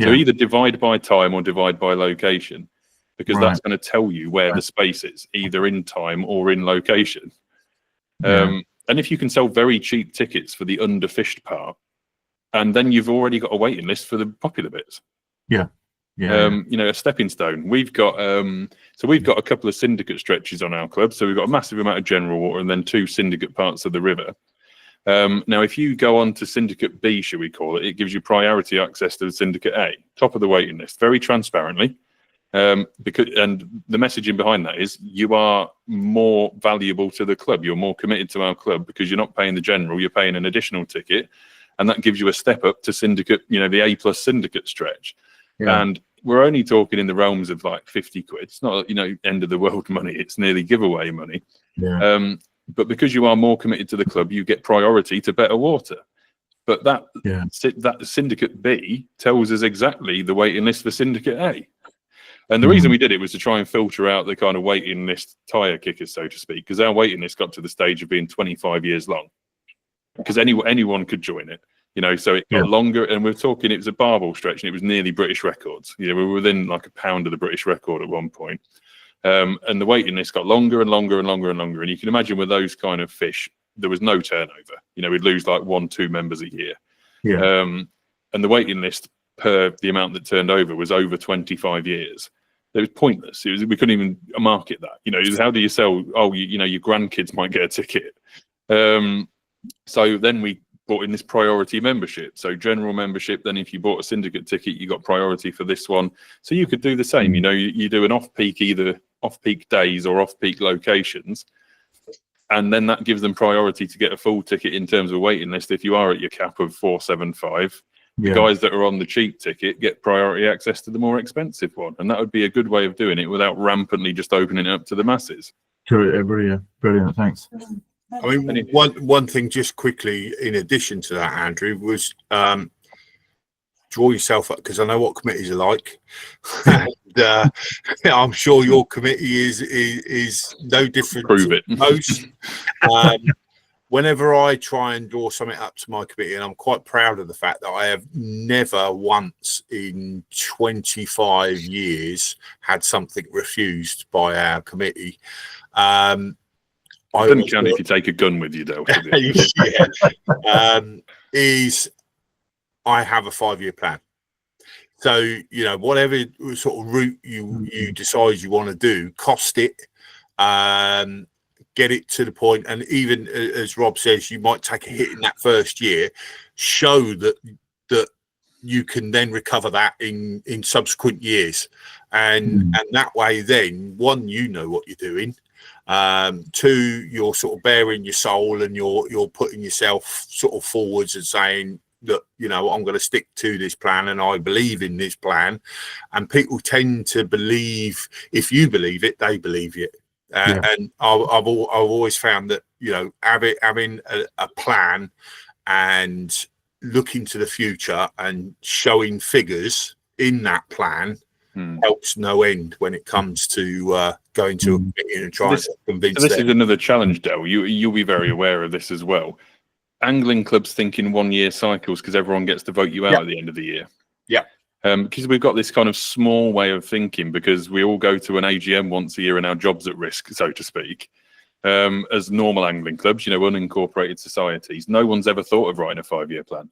So either divide by time or divide by location, because that's going to tell you where the space is, either in time or in location. And if you can sell very cheap tickets for the underfished part, and then you've already got a waiting list for the popular bits. A stepping stone. We've got a couple of syndicate stretches on our club. So we've got a massive amount of general water and then 2 syndicate parts of the river. Now, if you go on to Syndicate B, shall we call it, it gives you priority access to the Syndicate A, top of the waiting list, very transparently. Because, and the messaging behind that is you are more valuable to the club. You're more committed to our club because you're not paying the general, you're paying an additional ticket, and that gives you a step up to syndicate, the A+ syndicate stretch. Yeah. And we're only talking in the realms of like 50 quid. It's not, end of the world money. It's nearly giveaway money. Yeah. But because you are more committed to the club, you get priority to better water. But that Syndicate B tells us exactly the waiting list for Syndicate A. And the reason we did it was to try and filter out the kind of waiting list tire kickers, so to speak, because our waiting list got to the stage of being 25 years long. Because anyone could join it, so it got longer. And we're talking, it was a barbell stretch and it was nearly British records. We were within like a pound of the British record at one point. And the waiting list got longer and longer and longer and longer. And you can imagine with those kind of fish, there was no turnover. We'd lose like 1-2 members a year. Yeah. And the waiting list per the amount that turned over was over 25 years. It was pointless. We couldn't even market that. How do you sell? Oh, your grandkids might get a ticket. So then we brought in this priority membership. So general membership. Then if you bought a syndicate ticket, you got priority for this one. So you could do the same. You do an off-peak, either off-peak days or off-peak locations. And then that gives them priority to get a full ticket in terms of waiting list. If you are at your cap of 475, the guys that are on the cheap ticket get priority access to the more expensive one. And that would be a good way of doing it without rampantly just opening it up to the masses. Brilliant. Thanks. I mean, one thing just quickly, in addition to that, Andrew, was draw yourself up, because I know what committees are like. And I'm sure your committee is no different. Prove it. Most. Whenever I try and draw something up to my committee, and I'm quite proud of the fact that I have never once in 25 years had something refused by our committee. It doesn't count if you take a gun with you, though. Is I have a 5-year plan. So, whatever sort of route you decide you want to do, cost it, get it to the point. And even as Rob says, you might take a hit in that first year, show that you can then recover that in subsequent years. And that way, then, one, what you're doing. 2, you're sort of bearing your soul and you're putting yourself sort of forwards and saying that, I'm going to stick to this plan and I believe in this plan. And people tend to believe, if you believe it, they believe it. And I've always found that, having a plan and looking to the future and showing figures in that plan helps no end when it comes to going to a meeting and trying to convince them. This is another challenge, Del. You'll be very aware of this as well. Angling clubs think in 1-year cycles because everyone gets to vote you out at the end of the year. Yeah. Because we've got this kind of small way of thinking, because we all go to an AGM once a year and our job's at risk, so to speak. As normal angling clubs, unincorporated societies, no one's ever thought of writing a 5-year plan.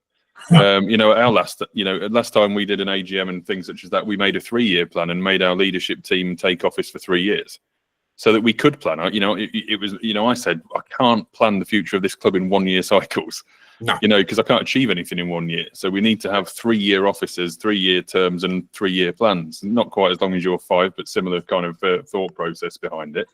Our last time we did an AGM and things such as that, we made a 3-year plan and made our leadership team take office for 3 years so that we could plan out. It was, I said, I can't plan the future of this club in 1-year cycles. No. Because I can't achieve anything in 1 year. So we need to have 3-year officers, 3-year terms and 3-year plans. Not quite as long as your 5, but similar kind of thought process behind it.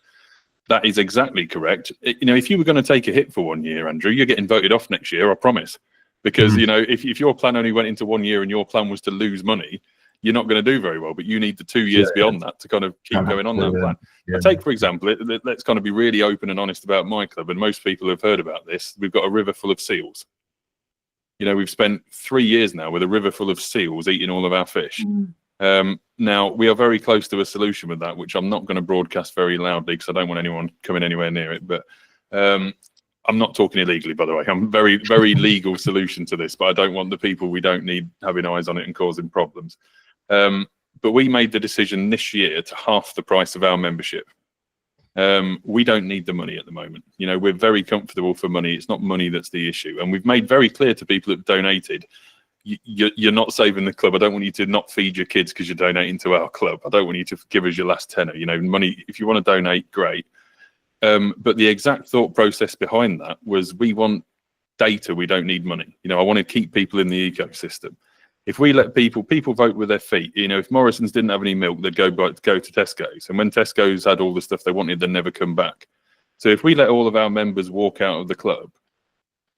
That is exactly correct. If you were going to take a hit for 1 year, Andrew, you're getting voted off next year, I promise. Because, if your plan only went into 1 year and your plan was to lose money, you're not going to do very well. But you need the 2 years beyond that to kind of keep going on that plan. I take, for example, let's kind of be really open and honest about my club. And most people have heard about this. We've got a river full of seals. We've spent 3 years now with a river full of seals eating all of our fish. Now, we are very close to a solution with that, which I'm not going to broadcast very loudly because I don't want anyone coming anywhere near it. But I'm not talking illegally, by the way. I'm very, very legal solution to this, but I don't want the people we don't need having eyes on it and causing problems. But we made the decision this year to half the price of our membership. We don't need the money at the moment. We're very comfortable for money. It's not money that's the issue. And we've made very clear to people that have donated, you're not saving the club. I don't want you to not feed your kids because you're donating to our club. I don't want you to give us your last tenner. Money, if you want to donate, great. But the exact thought process behind that was we want data. We don't need money. I want to keep people in the ecosystem. If we let people vote with their feet, you know, if Morrison's didn't have any milk, they'd go to Tesco's, and when Tesco's had all the stuff they wanted, they'd never come back. So if we let all of our members walk out of the club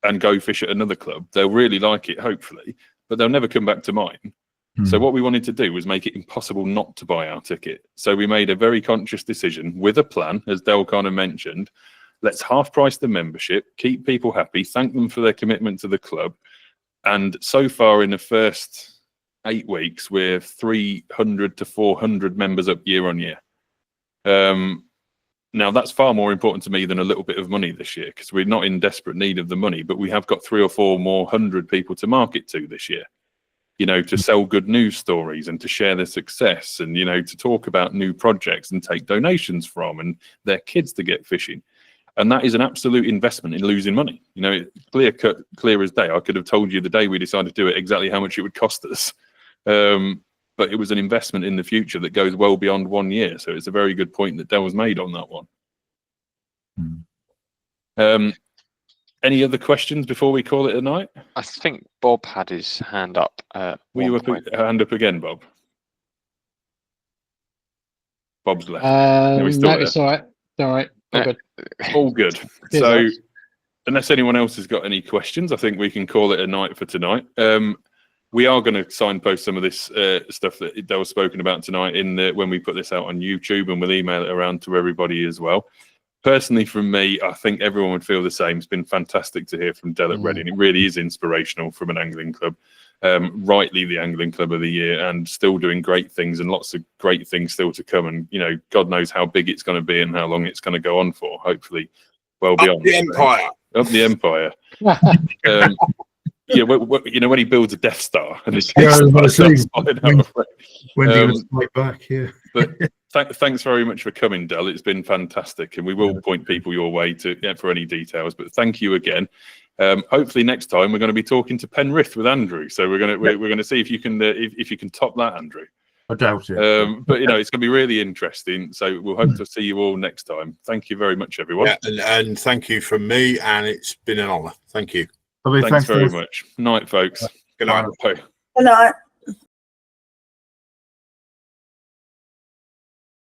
and go fish at another club, they'll really like it, hopefully, but they'll never come back to mine. So what we wanted to do was make it impossible not to buy our ticket. So we made a very conscious decision with a plan, as Del kind of mentioned. Let's half price the membership, keep people happy, thank them for their commitment to the club. And so far in the first 8 weeks, we're 300 to 400 members up year on year. Now, that's far more important to me than a little bit of money this year, because we're not in desperate need of the money, but we have got 3 or 4 more hundred people to market to this year, you know, to sell good news stories and to share their success and, you know, to talk about new projects and take donations from and their kids to get fishing. And that is an absolute investment in losing money. You know, clear as day. I could have told you the day we decided to do it exactly how much it would cost us. But it was an investment in the future that goes well beyond 1 year. So it's a very good point that Del's made on that one. Any other questions before we call it a night? I think Bob had his hand up. Were you hand up again, Bob? Bob's left. No, it's all right. All right. All good. All good. So unless anyone else has got any questions, I think we can call it a night for tonight. We are going to signpost some of this stuff that Del was spoken about tonight when we put this out on YouTube, and we'll email it around to everybody as well. Personally, from me, I think everyone would feel the same. It's been fantastic to hear from Del at Reading. It really is inspirational from an angling club. Rightly the angling club of the year, and still doing great things, and lots of great things still to come. And, you know, God knows how big it's going to be and how long it's going to go on for. Hopefully well beyond. Up the empire. Up the empire. Yeah, you know, when he builds a Death Star and it's when do you fight back? Yeah. But thanks very much for coming, Del. It's been fantastic, and we will point people your way for any details. But thank you again. Hopefully next time we're going to be talking to Penrith with Andrew. So we're going to see if you can if you can top that, Andrew. I doubt it. But you know, it's going to be really interesting. So we'll hope to see you all next time. Thank you very much, everyone. Yeah, and thank you from me, and it's been an honour. Thank you. Thanks very much. Night, folks. Good night. Bye. Good night.